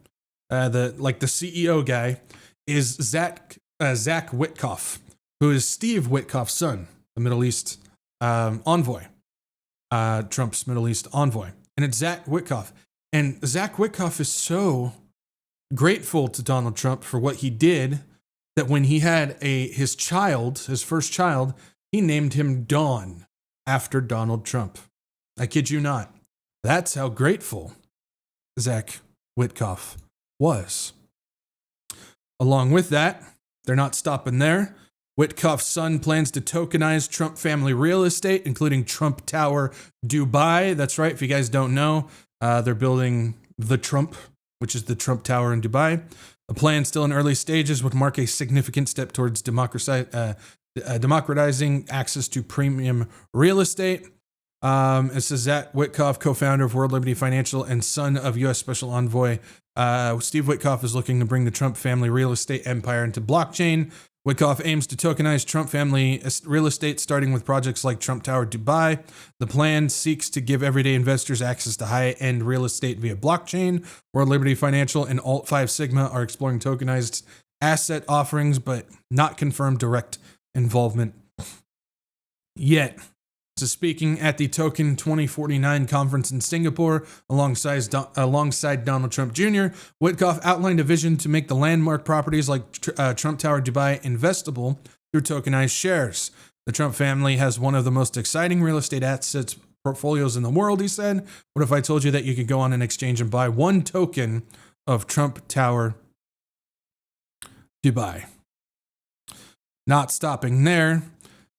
the CEO guy, is Zach Witkoff, who is Steve Witkoff's son, the Middle East envoy, Trump's Middle East envoy. And it's Zach Witkoff. And Zach Witkoff is so grateful to Donald Trump for what he did that when he had his first child, he named him Don after Donald Trump. I kid you not. That's how grateful Zach Witkoff was. Along with that, they're not stopping there. Witkoff's son plans to tokenize Trump family real estate, including Trump Tower Dubai. That's right. If you guys don't know, they're building the Trump, which is the Trump Tower in Dubai. A plan still in early stages would mark a significant step towards democratizing access to premium real estate. It says Zach Witkoff, co-founder of World Liberty Financial and son of U.S. Special Envoy Steve Witkoff, is looking to bring the Trump family real estate empire into blockchain. Witkoff aims to tokenize Trump family real estate, starting with projects like Trump Tower Dubai. The plan seeks to give everyday investors access to high-end real estate via blockchain. World Liberty Financial and Alt 5 Sigma are exploring tokenized asset offerings, but not confirmed direct involvement yet. So speaking at the Token 2049 conference in Singapore alongside Donald Trump Jr., Witkoff outlined a vision to make the landmark properties like Trump Tower Dubai investable through tokenized shares. The Trump family has one of the most exciting real estate assets portfolios in the world, he said. What if I told you that you could go on an exchange and buy one token of Trump Tower Dubai? Not stopping there.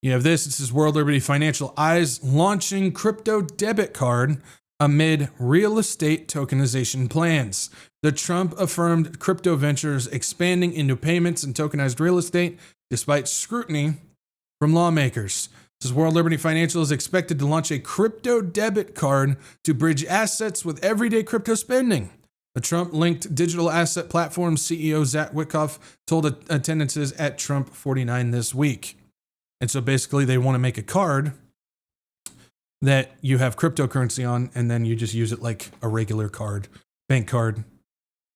You have this. This is World Liberty Financial eyes launching crypto debit card amid real estate tokenization plans. The Trump-affirmed crypto ventures expanding into payments and tokenized real estate despite scrutiny from lawmakers. This is World Liberty Financial is expected to launch a crypto debit card to bridge assets with everyday crypto spending. The Trump-linked digital asset platform CEO Zach Witkoff told attendances at Trump 49 this week. And so basically they want to make a card that you have cryptocurrency on, and then you just use it like a regular card, bank card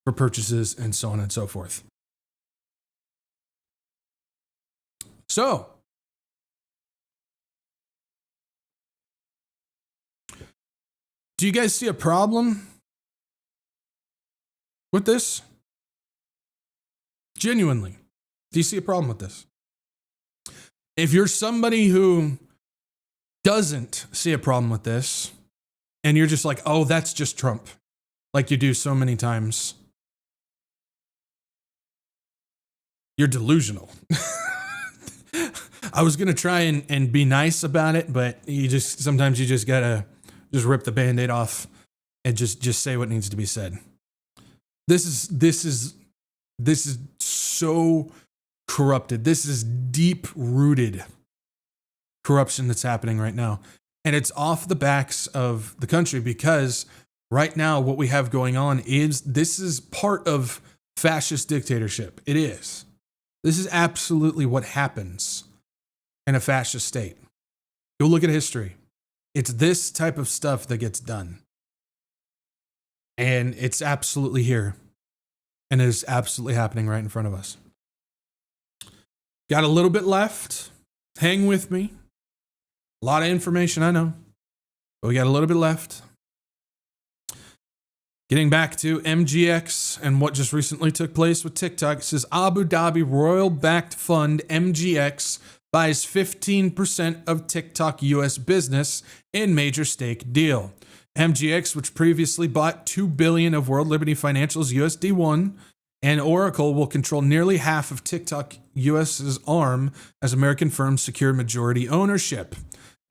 for purchases and so on and so forth. So, do you guys see a problem with this? Genuinely, do you see a problem with this? If you're somebody who doesn't see a problem with this, and you're just like, oh, that's just Trump, like you do so many times, you're delusional. I was going to try and be nice about it, but sometimes you just got to just rip the Band-Aid off and just say what needs to be said. This is so corrupted. This is deep-rooted corruption that's happening right now. And it's off the backs of the country because right now what we have going on this is part of fascist dictatorship. It is. This is absolutely what happens in a fascist state. Go look at history. It's this type of stuff that gets done. And it's absolutely here. And it is absolutely happening right in front of us. Got a little bit left. Hang with me. A lot of information, I know. But we got a little bit left. Getting back to MGX and what just recently took place with TikTok. It says Abu Dhabi royal-backed fund MGX buys 15% of TikTok US business in major stake deal. MGX, which previously bought $2 billion of World Liberty Financial's USD1, and Oracle will control nearly half of TikTok US's arm as American firms secure majority ownership.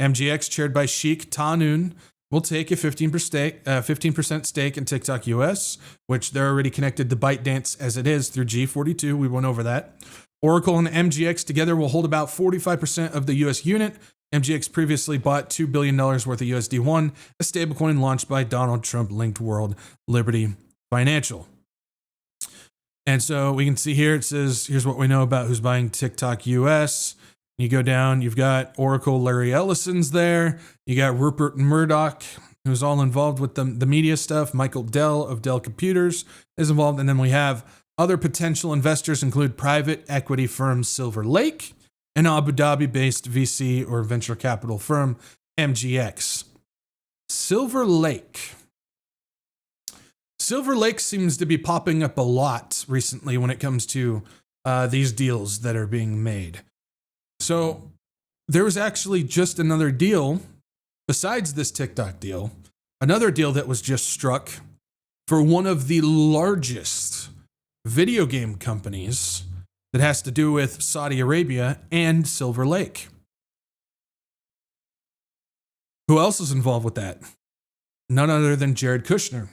MGX, chaired by Sheikh Tahnoon, will take a 15% stake in TikTok US, which they're already connected to ByteDance as it is through G42. We went over that. Oracle and MGX together will hold about 45% of the US unit. MGX previously bought $2 billion worth of USD1, a stablecoin launched by Donald Trump-linked World Liberty Financial. And so we can see here, it says, here's what we know about who's buying TikTok US. You go down, you've got Oracle, Larry Ellison's there. You got Rupert Murdoch, who's all involved with the media stuff. Michael Dell of Dell Computers is involved. And then we have other potential investors include private equity firm Silver Lake and Abu Dhabi-based VC or venture capital firm MGX. Silver Lake. Silver Lake seems to be popping up a lot recently when it comes to these deals that are being made. So there was actually just another deal besides this TikTok deal, another deal that was just struck for one of the largest video game companies that has to do with Saudi Arabia and Silver Lake. Who else is involved with that? None other than Jared Kushner.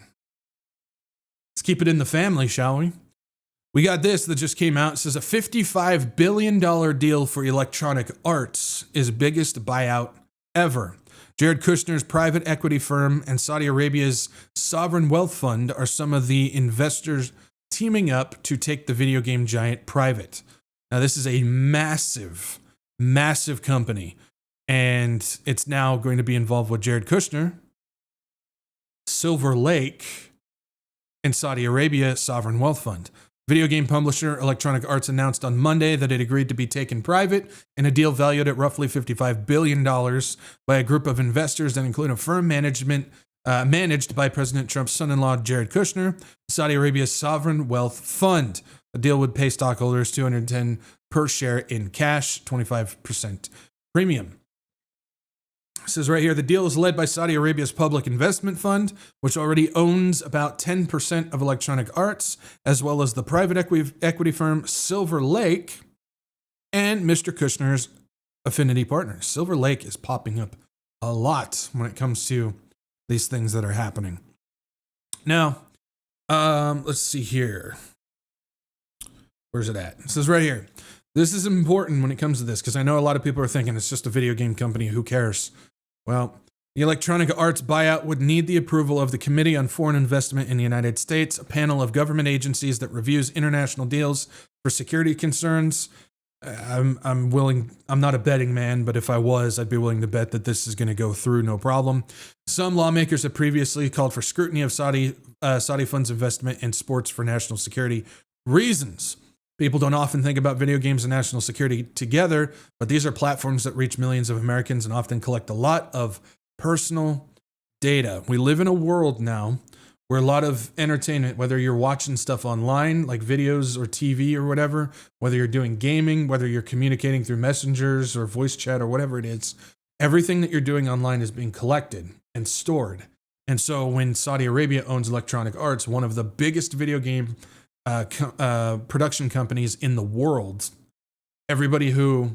Let's keep it in the family, shall we? We got this that just came out. It says a $55 billion deal for Electronic Arts is biggest buyout ever. Jared Kushner's private equity firm and Saudi Arabia's sovereign wealth fund are some of the investors teaming up to take the video game giant private. Now, this is a massive, massive company, and it's now going to be involved with Jared Kushner, Silver Lake, and Saudi Arabia Sovereign Wealth Fund. Video game publisher Electronic Arts announced on Monday that it agreed to be taken private in a deal valued at roughly $55 billion by a group of investors that include a firm managed by President Trump's son-in-law, Jared Kushner, Saudi Arabia's Sovereign Wealth Fund. The deal would pay stockholders $210 per share in cash, 25% premium. It says right here, the deal is led by Saudi Arabia's Public Investment Fund, which already owns about 10% of Electronic Arts, as well as the private equity firm Silver Lake and Mr. Kushner's affinity partners. Silver Lake is popping up a lot when it comes to these things that are happening. Now, let's see here. Where's it at? It says right here. This is important when it comes to this, because I know a lot of people are thinking it's just a video game company. Who cares? Well, the Electronic Arts buyout would need the approval of the Committee on Foreign Investment in the United States, a panel of government agencies that reviews international deals for security concerns. I'm not a betting man, but if I was, I'd be willing to bet that this is going to go through no problem. Some lawmakers have previously called for scrutiny of Saudi funds investment in sports for national security reasons. People don't often think about video games and national security together, but these are platforms that reach millions of Americans and often collect a lot of personal data. We live in a world now where a lot of entertainment, whether you're watching stuff online, like videos or TV or whatever, whether you're doing gaming, whether you're communicating through messengers or voice chat or whatever it is, everything that you're doing online is being collected and stored. And so when Saudi Arabia owns Electronic Arts, one of the biggest video game production companies in the world, everybody who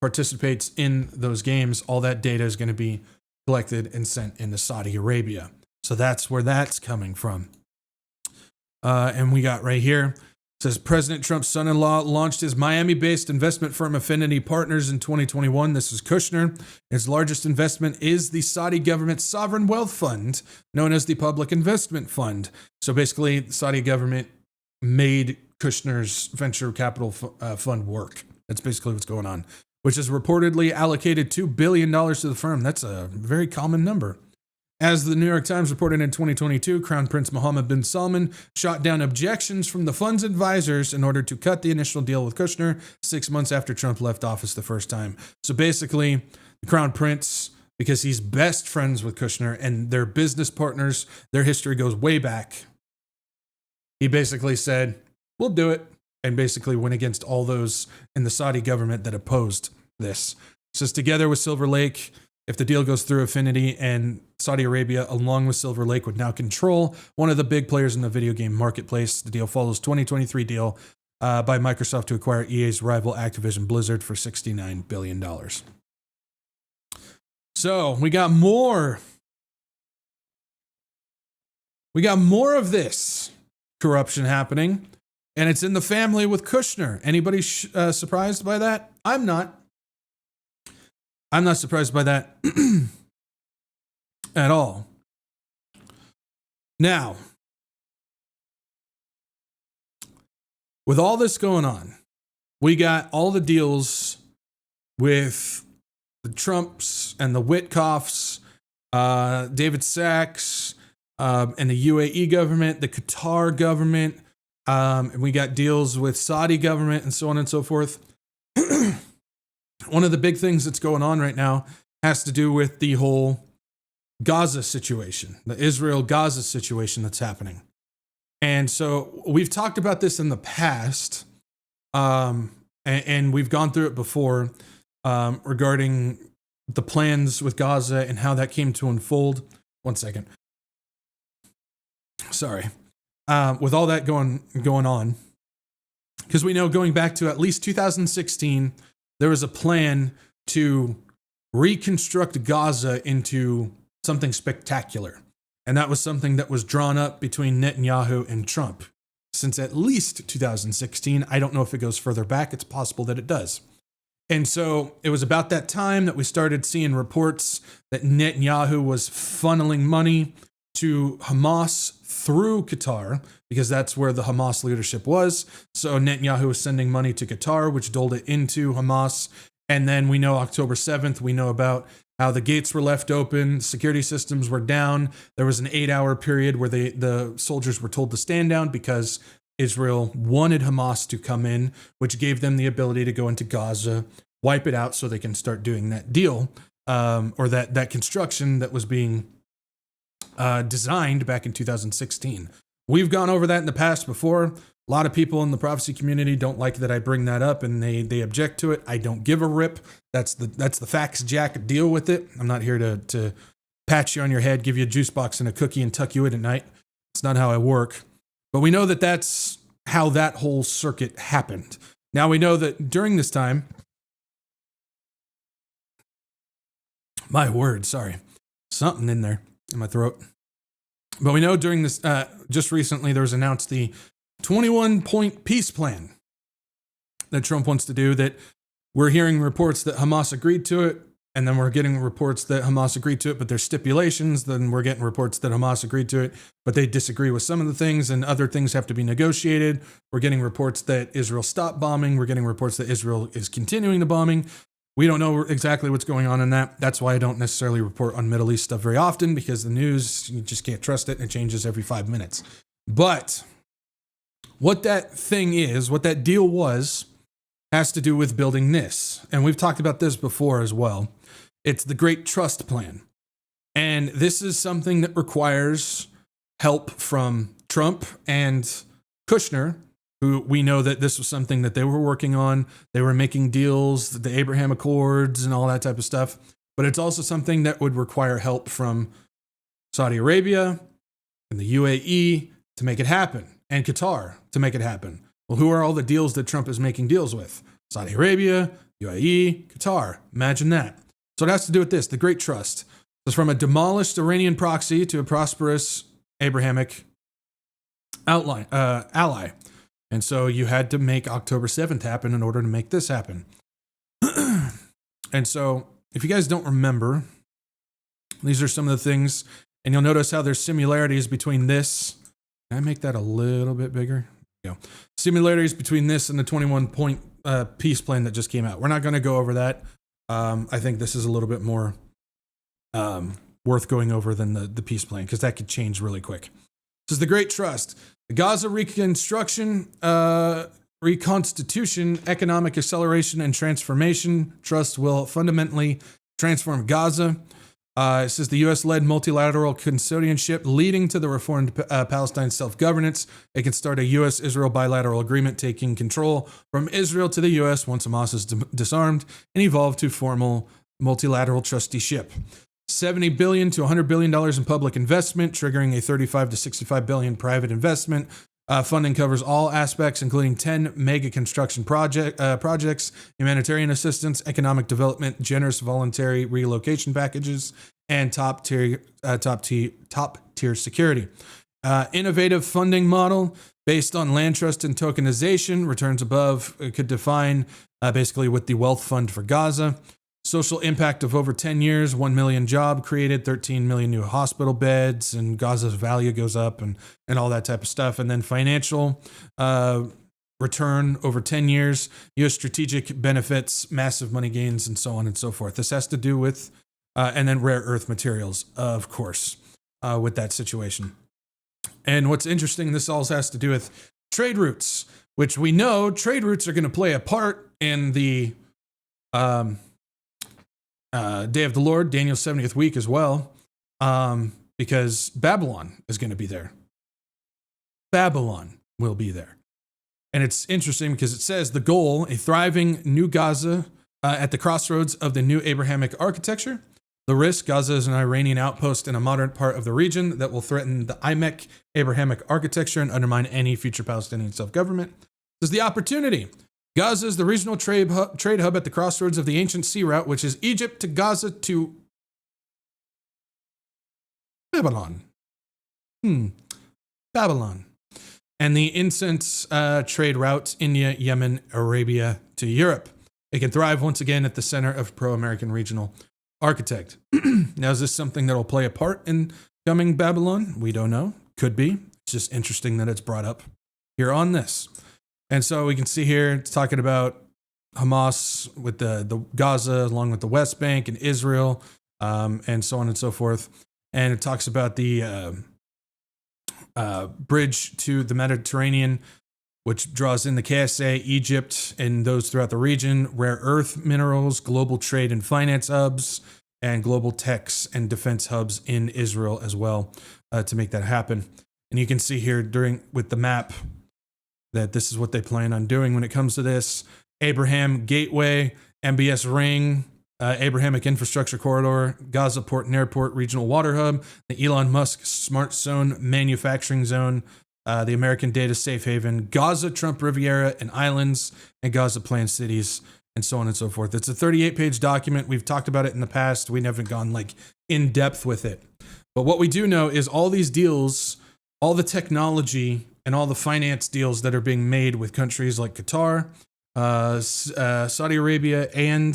participates in those games, all that data is going to be collected and sent into Saudi Arabia. So that's where that's coming from. And we got right here, it says President Trump's son-in-law launched his Miami-based investment firm Affinity Partners in 2021. This is Kushner. His largest investment is the Saudi government's sovereign wealth fund, known as the Public Investment Fund. So basically, the Saudi government made Kushner's venture capital fund work. That's basically what's going on, which has reportedly allocated $2 billion to the firm. That's a very common number. As the New York Times reported in 2022, Crown Prince Mohammed bin Salman shot down objections from the fund's advisors in order to cut the initial deal with Kushner 6 months after Trump left office the first time. So basically, the Crown Prince, because he's best friends with Kushner and they're business partners, their history goes way back. He basically said, we'll do it, and basically went against all those in the Saudi government that opposed this. It says together with Silver Lake, if the deal goes through, Affinity and Saudi Arabia, along with Silver Lake, would now control one of the big players in the video game marketplace. The deal follows 2023 deal by Microsoft to acquire EA's rival Activision Blizzard for $69 billion. So we got more. We got more of this corruption happening. And it's in the family with Kushner. Anybody surprised by that? I'm not. I'm not surprised by that at all. Now, with all this going on, we got all the deals with the Trumps and the Witkoffs, David Sachs, and the UAE government, the Qatar government, and we got deals with Saudi government and so on and so forth. One of the big things that's going on right now has to do with the whole Gaza situation, the Israel-Gaza situation that's happening. And so we've talked about this in the past, and we've gone through it before regarding the plans with Gaza and how that came to unfold. One second. Sorry. With all that going on, because we know going back to at least 2016, there was a plan to reconstruct Gaza into something spectacular. And that was something that was drawn up between Netanyahu and Trump since at least 2016. I don't know if it goes further back. It's possible that it does. And so it was about that time that we started seeing reports that Netanyahu was funneling money to Hamas through Qatar, because that's where the Hamas leadership was. So Netanyahu was sending money to Qatar, which doled it into Hamas. And then we know October 7th, we know about how the gates were left open, security systems were down. There was an 8-hour period where the soldiers were told to stand down because Israel wanted Hamas to come in, which gave them the ability to go into Gaza, wipe it out so they can start doing that deal, or that construction that was being designed back in 2016. We've gone over that in the past before. A lot of people in the prophecy community don't like that I bring that up, and they object to it. I don't give a rip. That's the facts, Jack. Deal with it. I'm not here to pat you on your head, give you a juice box and a cookie, and tuck you in at night. It's not how I work. But we know that that's how that whole circuit happened. Now we know that during this time, my word, sorry, something in there in my throat. But we know during this, just recently, there was announced the 21-point peace plan that Trump wants to do, that we're hearing reports that Hamas agreed to it, and then we're getting reports that Hamas agreed to it, but there's stipulations. Then we're getting reports that Hamas agreed to it, but they disagree with some of the things, and other things have to be negotiated. We're getting reports that Israel stopped bombing. We're getting reports that Israel is continuing the bombing. We don't know exactly what's going on in that. That's why I don't necessarily report on Middle East stuff very often, because the news, you just can't trust it, and it changes every 5 minutes. But what that thing is, what that deal was, has to do with building this. And we've talked about this before as well. It's the Great Trust Plan. And this is something that requires help from Trump and Kushner, who we know that this was something that they were working on. They were making deals, the Abraham Accords and all that type of stuff. But it's also something that would require help from Saudi Arabia and the UAE to make it happen, and Qatar to make it happen. Well, who are all the deals that Trump is making deals with? Saudi Arabia, UAE, Qatar. Imagine that. So it has to do with this, the Great Trust. It's from a demolished Iranian proxy to a prosperous Abrahamic ally. And so you had to make October 7th happen in order to make this happen. And so if you guys don't remember, these are some of the things, and you'll notice how there's similarities between this. Can I make that a little bit bigger? There we go. Similarities between this and the 21-point peace plan that just came out. We're not going to go over that. I think this is a little bit more worth going over than the peace plan, because that could change really quick. This is the Great Trust. The Gaza reconstruction, reconstitution, economic acceleration, and transformation trust will fundamentally transform Gaza. It says the U.S.-led multilateral custodianship leading to the reformed Palestine self-governance. It can start a U.S.-Israel bilateral agreement taking control from Israel to the U.S. once Hamas is disarmed, and evolve to formal multilateral trusteeship. $70 billion to $100 billion in public investment, triggering a $35 to $65 billion private investment. Funding covers all aspects, including 10 mega construction projects, humanitarian assistance, economic development, generous voluntary relocation packages, and top tier security. Innovative funding model based on land trust and tokenization. Returns above could define basically with the wealth fund for Gaza. Social impact of over 10 years, 1 million job created, 13 million new hospital beds, and Gaza's value goes up and all that type of stuff. And then financial return over 10 years, U.S. strategic benefits, massive money gains, and so on and so forth. This has to do with, and then rare earth materials, of course, with that situation. And what's interesting, this also has to do with trade routes, which we know trade routes are going to play a part in the Day of the Lord, Daniel's 70th week as well, because Babylon is going to be there. Babylon will be there. And it's interesting because it says the goal, a thriving new Gaza at the crossroads of the new Abrahamic architecture. The risk, Gaza is an Iranian outpost in a modern part of the region that will threaten the IMEC Abrahamic architecture and undermine any future Palestinian self-government. There's the opportunity. Gaza is the regional trade hub at the crossroads of the ancient sea route, which is Egypt to Gaza to Babylon. Babylon. And the incense trade route, India, Yemen, Arabia to Europe. It can thrive once again at the center of pro-American regional architect. Now, is this something that will play a part in coming Babylon? We don't know. Could be. It's just interesting that it's brought up here on this. And so we can see here, it's talking about Hamas with the Gaza, along with the West Bank and Israel, and so on and so forth. And it talks about the bridge to the Mediterranean, which draws in the KSA, Egypt, and those throughout the region, rare earth minerals, global trade and finance hubs, and global techs and defense hubs in Israel as well to make that happen. And you can see here with the map that this is what they plan on doing when it comes to this. Abraham Gateway, MBS Ring, Abrahamic Infrastructure Corridor, Gaza Port and Airport Regional Water Hub, the Elon Musk Smart Zone Manufacturing Zone, the American Data Safe Haven, Gaza Trump Riviera and Islands, and Gaza Planned Cities, and so on and so forth. It's a 38-page document. We've talked about it in the past. We haven't gone in depth with it. But what we do know is all these deals, all the technology and all the finance deals that are being made with countries like Qatar, Saudi Arabia, and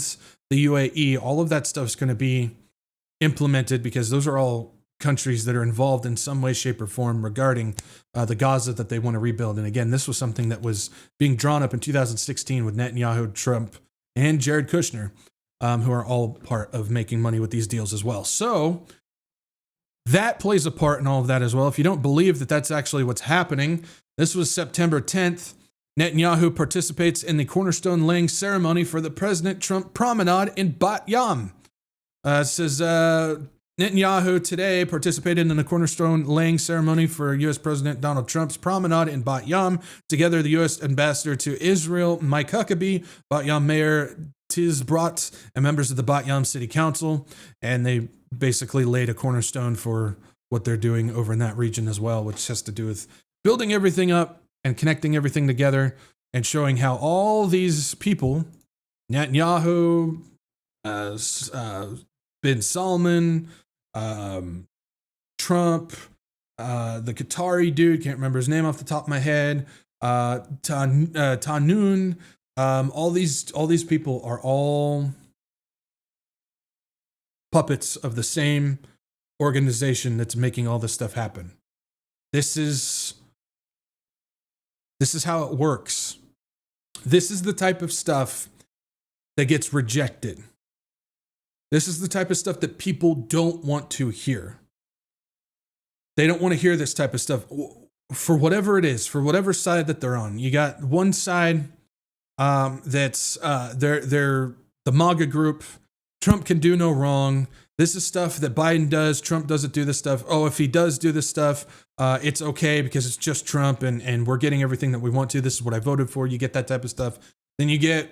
the UAE, all of that stuff is going to be implemented because those are all countries that are involved in some way, shape, or form regarding the Gaza that they want to rebuild. And again, this was something that was being drawn up in 2016 with Netanyahu, Trump, and Jared Kushner, who are all part of making money with these deals as well. So that plays a part in all of that as well. If you don't believe that that's actually what's happening, this was September 10th. Netanyahu participates in the cornerstone laying ceremony for the President Trump promenade in Bat Yam. It says Netanyahu today participated in the cornerstone laying ceremony for U.S. President Donald Trump's promenade in Bat Yam. Together, the U.S. ambassador to Israel, Mike Huckabee, Bat Yam Mayor Tiz Brat, and members of the Bat Yam City Council. And they basically laid a cornerstone for what they're doing over in that region as well, which has to do with building everything up and connecting everything together and showing how all these people, Netanyahu, bin Salman, Trump, the Qatari dude, can't remember his name off the top of my head, Tanun, all these people are all puppets of the same organization that's making all this stuff happen. This is how it works. This is the type of stuff that gets rejected. This is the type of stuff that people don't want to hear. They don't want to hear this type of stuff for whatever it is, for whatever side that they're on. You got one side that's they're the MAGA group. Trump can do no wrong. This is stuff that Biden does. Trump doesn't do this stuff. Oh, if he does do this stuff, it's okay because it's just Trump and we're getting everything that we want to. This is what I voted for. You get that type of stuff. Then you get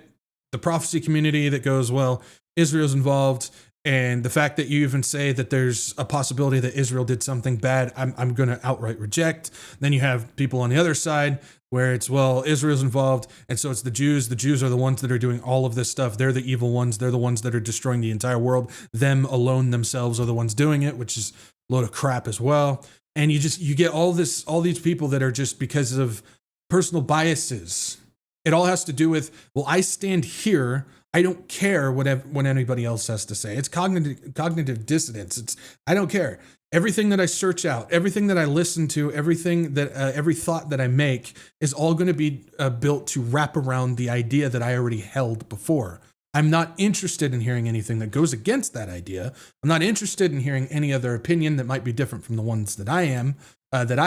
the prophecy community that goes, well, Israel's involved. And the fact that you even say that there's a possibility that Israel did something bad, I'm going to outright reject. Then you have people on the other side where it's, well, Israel's involved. And so it's the Jews. The Jews are the ones that are doing all of this stuff. They're the evil ones. They're the ones that are destroying the entire world. Them alone themselves are the ones doing it, which is a load of crap as well. And you get all these people that are just because of personal biases. It all has to do with, well, I stand here. I don't care what anybody else has to say. It's cognitive dissonance. I don't care. Everything that I search out, everything that I listen to, everything that every thought that I make is all going to be built to wrap around the idea that I already held before. I'm not interested in hearing anything that goes against that idea. I'm not interested in hearing any other opinion that might be different from the ones that I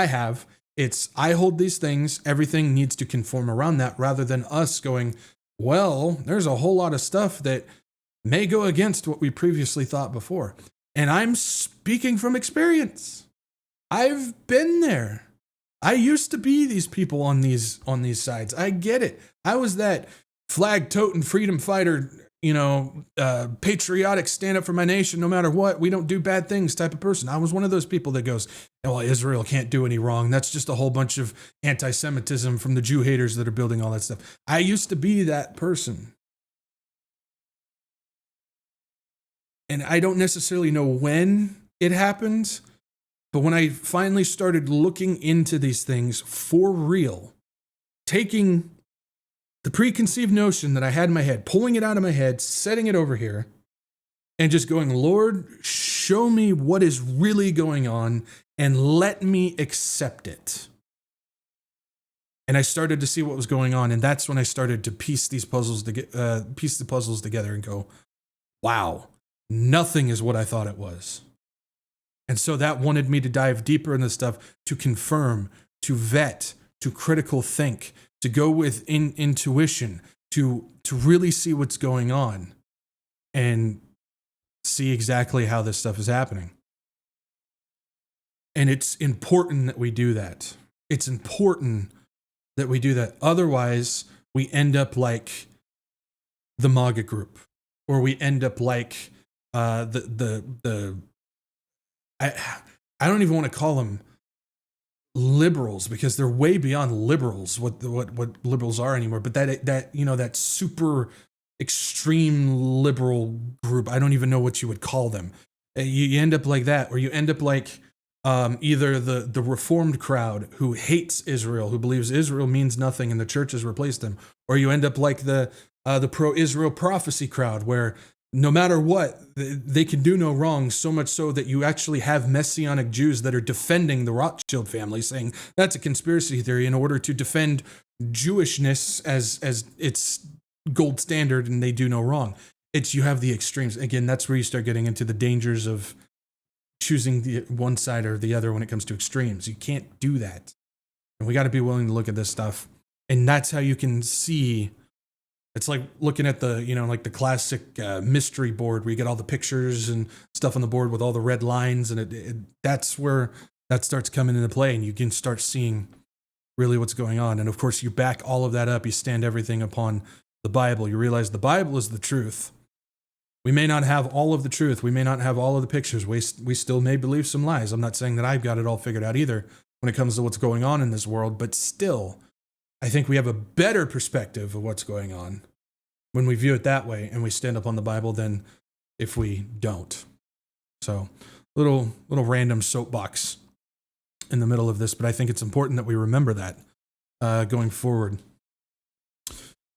have. It's, I hold these things. Everything needs to conform around that, rather than us going, well, there's a whole lot of stuff that may go against what we previously thought before. And I'm speaking from experience. I've been there. I used to be these people on these sides. I get it. I was that flag-toting freedom fighter, patriotic, stand up for my nation no matter what, we don't do bad things type of person. I was one of those people that goes, well, Israel can't do any wrong. That's just a whole bunch of anti-Semitism from the Jew haters that are building all that stuff. I used to be that person. And I don't necessarily know when it happened, but when I finally started looking into these things for real, taking the preconceived notion that I had in my head, pulling it out of my head, setting it over here, and just going, Lord, show me what is really going on and let me accept it. And I started to see what was going on, and that's when I started to piece the puzzles together and go, wow, nothing is what I thought it was. And so that wanted me to dive deeper into stuff, to confirm, to vet, to critical think, to go with intuition, to really see what's going on and see exactly how this stuff is happening. And it's important that we do that. It's important that we do that. Otherwise, we end up like the MAGA group, or we end up like I don't even want to call them liberals, because they're way beyond liberals, what liberals are anymore. But that super extreme liberal group, I don't even know what you would call them. You end up like that, or you end up like either the reformed crowd who hates Israel, who believes Israel means nothing and the church has replaced them, or you end up like the pro-Israel prophecy crowd, where no matter what, they can do no wrong, so much so that you actually have Messianic Jews that are defending the Rothschild family, saying that's a conspiracy theory in order to defend Jewishness as its gold standard, and they do no wrong. You have the extremes. Again, that's where you start getting into the dangers of choosing the one side or the other when it comes to extremes. You can't do that. And we got to be willing to look at this stuff. And that's how you can see. It's like looking at the classic mystery board where you get all the pictures and stuff on the board with all the red lines. And that's where that starts coming into play, and you can start seeing really what's going on. And of course, you back all of that up. You stand everything upon the Bible. You realize the Bible is the truth. We may not have all of the truth. We may not have all of the pictures. We still may believe some lies. I'm not saying that I've got it all figured out either when it comes to what's going on in this world, but still, I think we have a better perspective of what's going on when we view it that way and we stand up on the Bible than if we don't. So, little random soapbox in the middle of this, but I think it's important that we remember that going forward.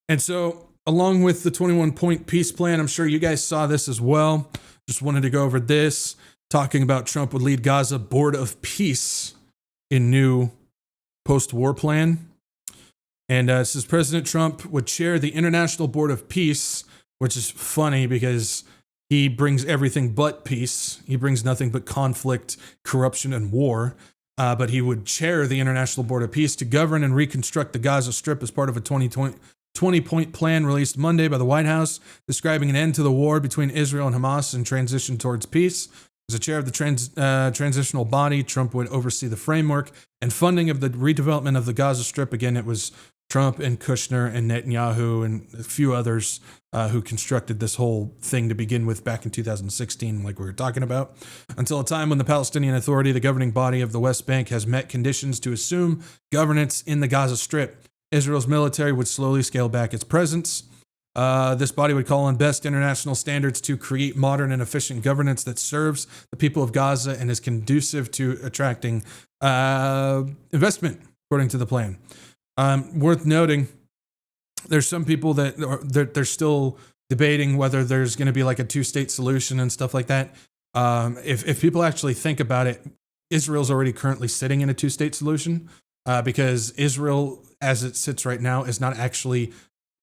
And so, along with the 21-point peace plan, I'm sure you guys saw this as well. Just wanted to go over this, talking about Trump would lead Gaza Board of Peace in new post-war plan. And it says President Trump would chair the International Board of Peace, which is funny because he brings everything but peace. He brings nothing but conflict, corruption, and war. But he would chair the International Board of Peace to govern and reconstruct the Gaza Strip as part of a 20-point plan released Monday by the White House, describing an end to the war between Israel and Hamas and transition towards peace. As the chair of the transitional body, Trump would oversee the framework and funding of the redevelopment of the Gaza Strip. Again, it was Trump and Kushner and Netanyahu and a few others who constructed this whole thing to begin with back in 2016, like we were talking about, until a time when the Palestinian Authority, the governing body of the West Bank, has met conditions to assume governance in the Gaza Strip. Israel's military would slowly scale back its presence. This body would call on best international standards to create modern and efficient governance that serves the people of Gaza and is conducive to attracting investment, according to the plan. Worth noting, there's some people that they're still debating whether there's going to be like a two-state solution and stuff like that. If people actually think about it, Israel's already currently sitting in a two-state solution because Israel, as it sits right now, is not actually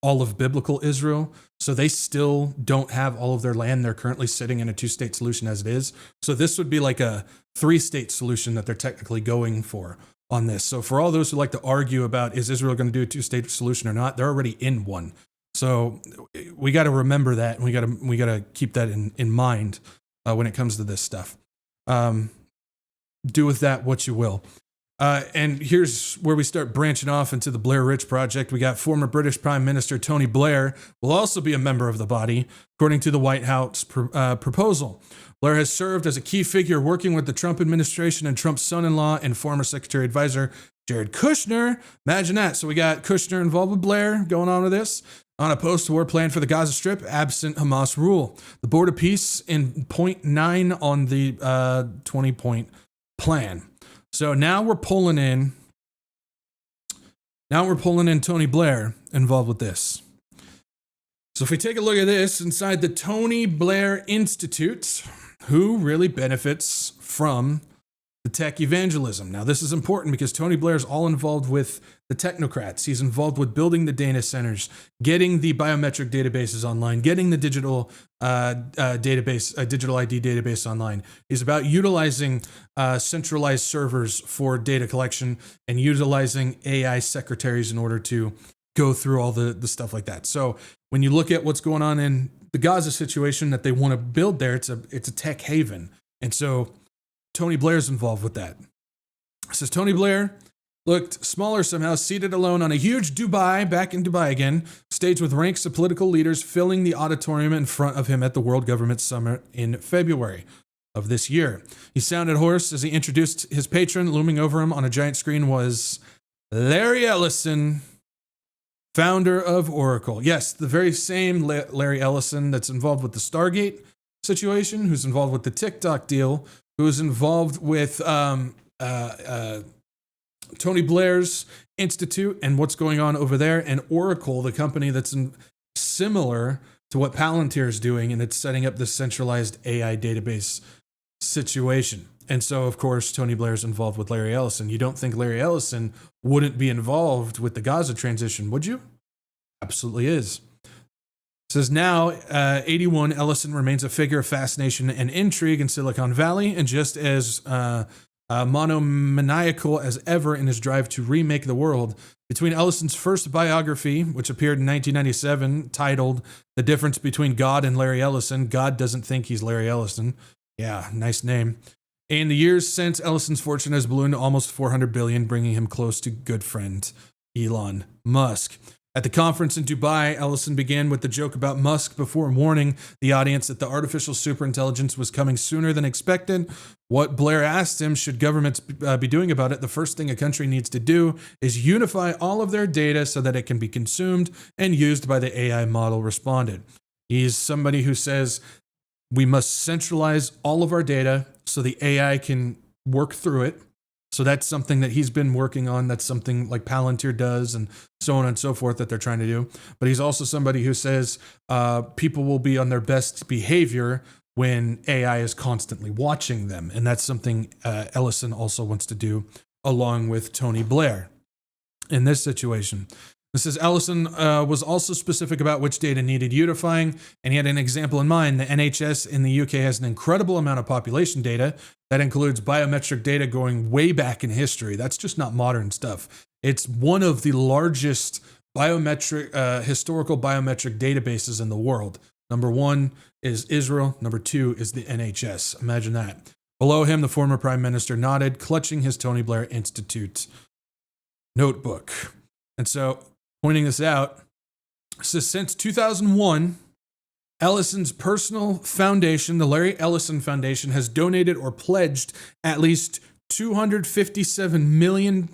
all of biblical Israel. So they still don't have all of their land. They're currently sitting in a two-state solution as it is. So this would be like a three-state solution that they're technically going for on this. So for all those who like to argue about is Israel going to do a two-state solution or not, they're already in one. So we got to remember that, and we got to keep that in mind when it comes to this stuff. Do with that what you will. And here's where we start branching off into the Blair Rich Project. We got former British Prime Minister Tony Blair will also be a member of the body, according to the White House proposal. Blair has served as a key figure working with the Trump administration and Trump's son-in-law and former Secretary Advisor Jared Kushner. Imagine that. So we got Kushner involved with Blair going on with this. On a post-war plan for the Gaza Strip, absent Hamas rule. The Board of Peace in point 9 on the 20-point plan. So now we're pulling in Tony Blair involved with this. So if we take a look at this inside the Tony Blair Institute, who really benefits from the tech evangelism? Now this is important because Tony Blair is all involved with the technocrats. He's involved with building the data centers, getting the biometric databases online, getting the digital digital ID database online. He's about utilizing centralized servers for data collection and utilizing AI secretaries in order to go through all the stuff like that. So when you look at what's going on in the Gaza situation that they want to build there, it's a tech haven. And so Tony Blair's involved with that. It says Tony Blair looked smaller somehow, seated alone on a huge back in Dubai again, stage with ranks of political leaders filling the auditorium in front of him at the World Government Summit in February of this year. He sounded hoarse as he introduced his patron. Looming over him on a giant screen was Larry Ellison, founder of Oracle. Yes, the very same Larry Ellison that's involved with the Stargate situation, who's involved with the TikTok deal, who is involved with Tony Blair's Institute and what's going on over there, and Oracle, the company that's similar to what Palantir is doing, and it's setting up this centralized AI database situation. And so, of course, Tony Blair's involved with Larry Ellison. You don't think Larry Ellison wouldn't be involved with the Gaza transition, would you? Absolutely is. It says now, 81, Ellison remains a figure of fascination and intrigue in Silicon Valley, and just as monomaniacal as ever in his drive to remake the world. Between Ellison's first biography, which appeared in 1997, titled The Difference Between God and Larry Ellison, God Doesn't Think He's Larry Ellison. Yeah, nice name. In the years since, Ellison's fortune has ballooned to almost $400 billion, bringing him close to good friend Elon Musk. At the conference in Dubai, Ellison began with the joke about Musk before warning the audience that the artificial superintelligence was coming sooner than expected. What Blair asked him, should governments be doing about it? The first thing a country needs to do is unify all of their data so that it can be consumed and used by the AI model, responded. He's somebody who says we must centralize all of our data so the AI can work through it. So that's something that he's been working on. That's something like Palantir does and so on and so forth that they're trying to do. But he's also somebody who says people will be on their best behavior when AI is constantly watching them. And that's something Ellison also wants to do along with Tony Blair in this situation. This says Ellison was also specific about which data needed unifying, and he had an example in mind. The NHS in the UK has an incredible amount of population data that includes biometric data going way back in history. That's just not modern stuff. It's one of the largest historical biometric databases in the world. Number one is Israel. Number two is the NHS. Imagine that. Below him, the former prime minister nodded, clutching his Tony Blair Institute notebook. And so, pointing this out, says since 2001, Ellison's personal foundation, the Larry Ellison Foundation, has donated or pledged at least £257 million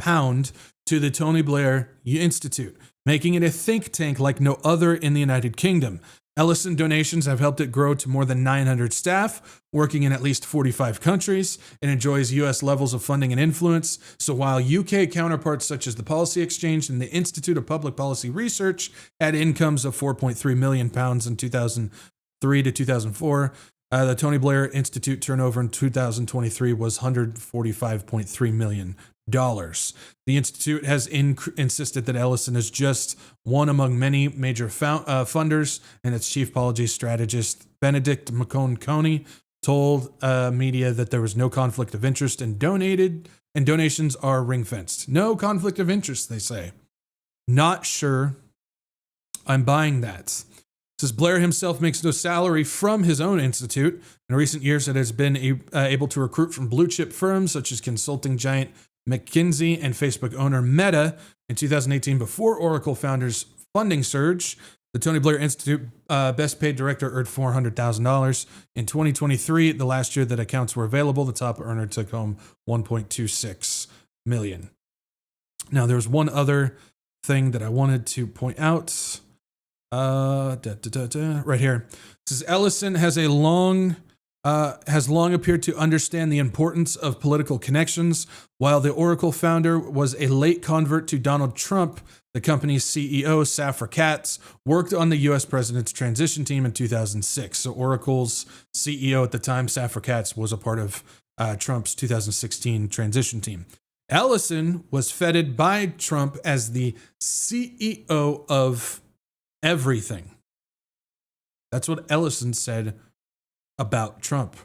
to the Tony Blair Institute, making it a think tank like no other in the United Kingdom. Ellison donations have helped it grow to more than 900 staff, working in at least 45 countries. It enjoys US levels of funding and influence. So while UK counterparts such as the Policy Exchange and the Institute of Public Policy Research had incomes of £4.3 million in 2003 to 2004, the Tony Blair Institute turnover in 2023 was $145.3 million. The Institute has insisted that Ellison is just one among many major funders, and its chief policy strategist, Benedict McCone-Coney, told media that there was no conflict of interest and donations are ring-fenced. No conflict of interest, they say. Not sure I'm buying that. Says Blair himself makes no salary from his own institute. In recent years, it has been able to recruit from blue-chip firms such as consulting giant McKinsey and Facebook owner Meta. In 2018, before Oracle founders' funding surge, the Tony Blair Institute best paid director earned $400,000. In 2023, the last year that accounts were available, the top earner took home $1.26 million. Now, there's one other thing that I wanted to point out. Right here. It says Ellison has long appeared to understand the importance of political connections. While the Oracle founder was a late convert to Donald Trump, the company's CEO, Safra Catz, worked on the U.S. president's transition team in 2006. So Oracle's CEO at the time, Safra Catz, was a part of Trump's 2016 transition team. Ellison was feted by Trump as the CEO of everything. That's what Ellison said about Trump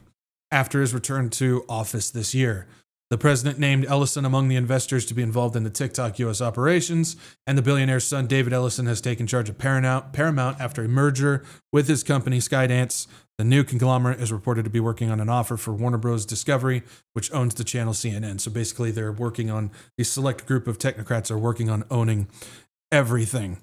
after his return to office this year. The president named Ellison among the investors to be involved in the TikTok U.S. operations, and the billionaire's son, David Ellison, has taken charge of Paramount after a merger with his company, Skydance. The new conglomerate is reported to be working on an offer for Warner Bros. Discovery, which owns the channel CNN. So basically, they're working on, a select group of technocrats are working on owning everything.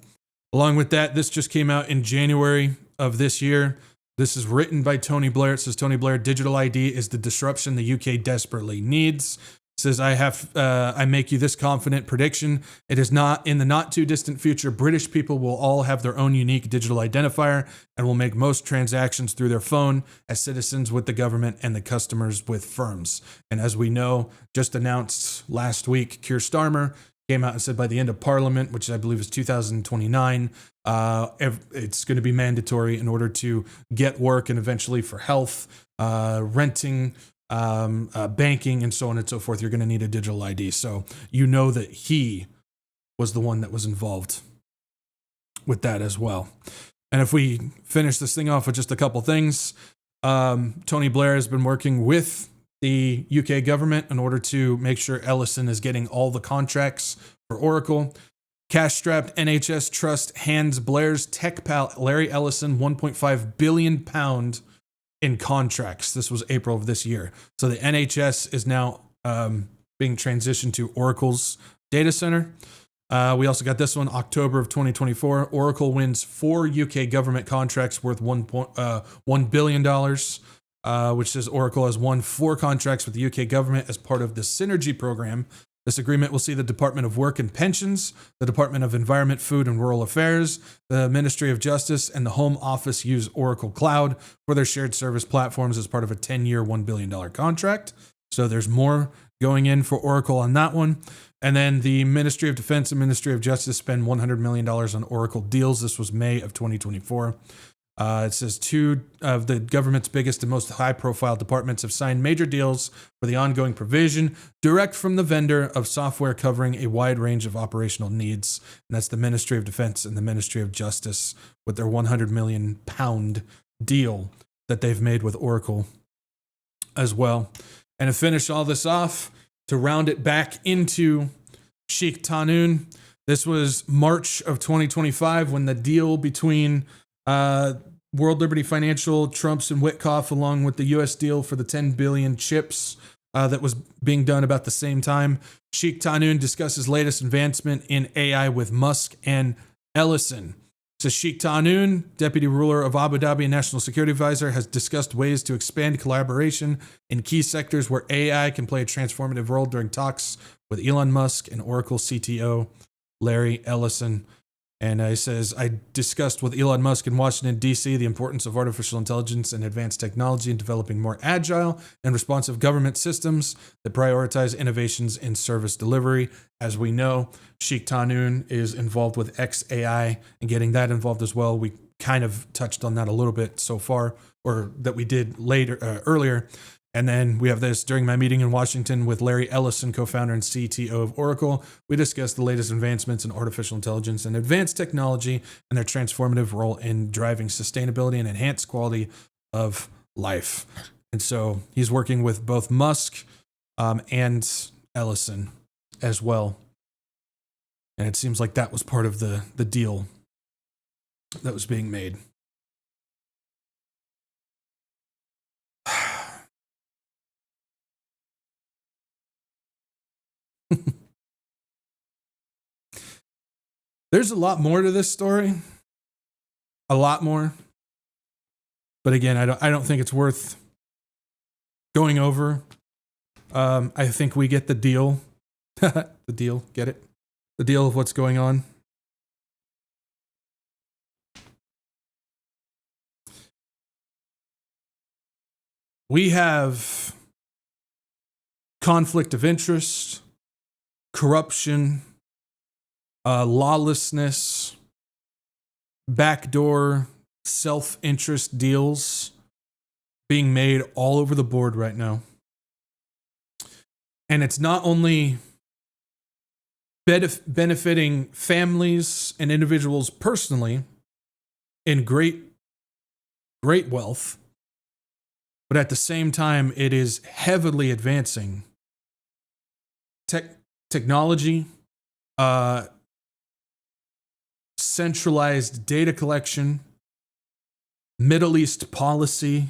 Along with that, this just came out in January of this year. This is written by Tony Blair. It says, Tony Blair, digital ID is the disruption the UK desperately needs. It says, I make you this confident prediction. It is not in the not too distant future. British people will all have their own unique digital identifier and will make most transactions through their phone as citizens with the government and the customers with firms. And as we know, just announced last week, Keir Starmer came out and said by the end of Parliament, which I believe is 2029, it's going to be mandatory in order to get work and eventually for health, renting, banking, and so on and so forth. You're going to need a digital ID. So you know that he was the one that was involved with that as well. And if we finish this thing off with just a couple things, Tony Blair has been working with the UK government in order to make sure Ellison is getting all the contracts for Oracle. Cash-strapped NHS trust hands Blair's tech pal Larry Ellison £1.5 billion in contracts. This was April of this year. So the NHS is now being transitioned to Oracle's data center. We also got this one, October of 2024. Oracle wins 4 UK government contracts worth $1 billion. Which says Oracle has won 4 contracts with the UK government as part of the Synergy program. This agreement will see the Department of Work and Pensions, the Department of Environment, Food and Rural Affairs, the Ministry of Justice, and the Home Office use Oracle Cloud for their shared service platforms as part of a 10-year, $1 billion contract. So there's more going in for Oracle on that one. And then the Ministry of Defense and Ministry of Justice spend $100 million on Oracle deals. This was May of 2024. It says 2 of the government's biggest and most high-profile departments have signed major deals for the ongoing provision direct from the vendor of software covering a wide range of operational needs. And that's the Ministry of Defense and the Ministry of Justice with their £100 million deal that they've made with Oracle as well. And to finish all this off, to round it back into Sheikh Tahnoon, this was March of 2025 when the deal between World Liberty Financial, Trump's and Witkoff, along with the U.S. deal for the 10 billion chips that was being done about the same time. Sheikh Tahnoon discusses latest advancement in AI with Musk and Ellison. So Sheikh Tahnoon, deputy ruler of Abu Dhabi and national security advisor, has discussed ways to expand collaboration in key sectors where AI can play a transformative role during talks with Elon Musk and Oracle CTO Larry Ellison. And he says, I discussed with Elon Musk in Washington, D.C., the importance of artificial intelligence and advanced technology in developing more agile and responsive government systems that prioritize innovations in service delivery. As we know, Sheikh Tahnoon is involved with XAI and getting that involved as well. We kind of touched on that a little bit so far, or that we did earlier. And then we have this: during my meeting in Washington with Larry Ellison, co-founder and CTO of Oracle, we discussed the latest advancements in artificial intelligence and advanced technology and their transformative role in driving sustainability and enhanced quality of life. And so he's working with both Musk and Ellison as well. And it seems like that was part of the deal that was being made. There's a lot more to this story. A lot more. But again, I don't think it's worth going over. I think we get the deal. The deal, get it? The deal of what's going on. We have conflict of interest, corruption, lawlessness, backdoor, self-interest deals being made all over the board right now. And it's not only benefiting families and individuals personally in great wealth, but at the same time, it is heavily advancing technology, centralized data collection, Middle East policy,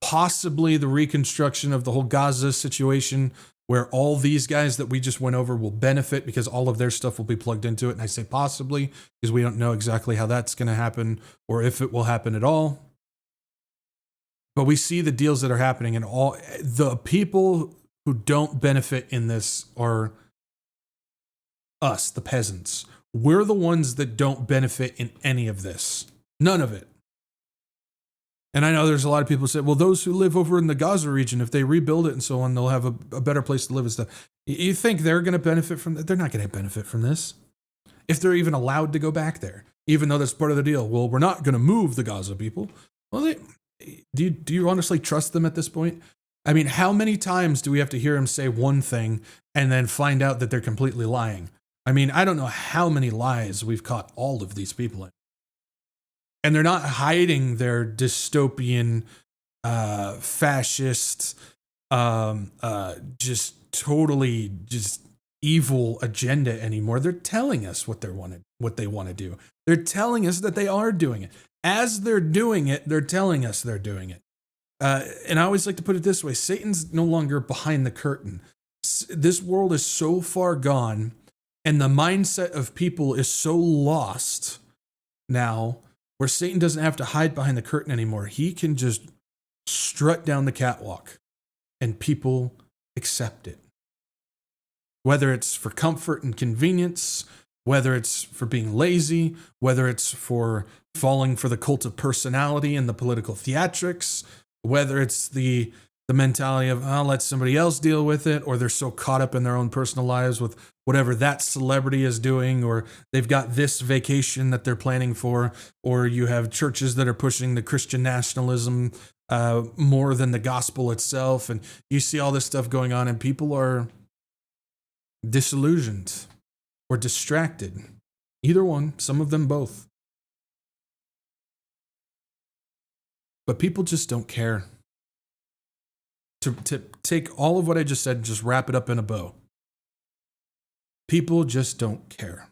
possibly the reconstruction of the whole Gaza situation, where all these guys that we just went over will benefit because all of their stuff will be plugged into it. And I say possibly because we don't know exactly how that's going to happen or if it will happen at all. But we see the deals that are happening, and all the people who don't benefit in this are us, the peasants. We're the ones that don't benefit in any of this. None of it. And I know there's a lot of people who say, well, those who live over in the Gaza region, if they rebuild it and so on, they'll have a better place to live and stuff. You think they're going to benefit from that? They're not going to benefit from this. If they're even allowed to go back there, even though that's part of the deal. Well, we're not going to move the Gaza people. Well, do you honestly trust them at this point? I mean, how many times do we have to hear him say one thing and then find out that they're completely lying? I mean, I don't know how many lies we've caught all of these people in. And they're not hiding their dystopian, fascist, just totally just evil agenda anymore. They're telling us what they want to do. They're telling us that they are doing it. As they're doing it, they're telling us they're doing it. And I always like to put it this way: Satan's no longer behind the curtain. This world is so far gone, and the mindset of people is so lost now, where Satan doesn't have to hide behind the curtain anymore. He can just strut down the catwalk, and people accept it. Whether it's for comfort and convenience, whether it's for being lazy, whether it's for falling for the cult of personality and the political theatrics, whether it's the mentality of, oh, let somebody else deal with it, or they're so caught up in their own personal lives with whatever that celebrity is doing, or they've got this vacation that they're planning for, or you have churches that are pushing the Christian nationalism more than the gospel itself, and you see all this stuff going on, and people are disillusioned or distracted. Either one, some of them both. But people just don't care. To take all of what I just said and just wrap it up in a bow. People just don't care.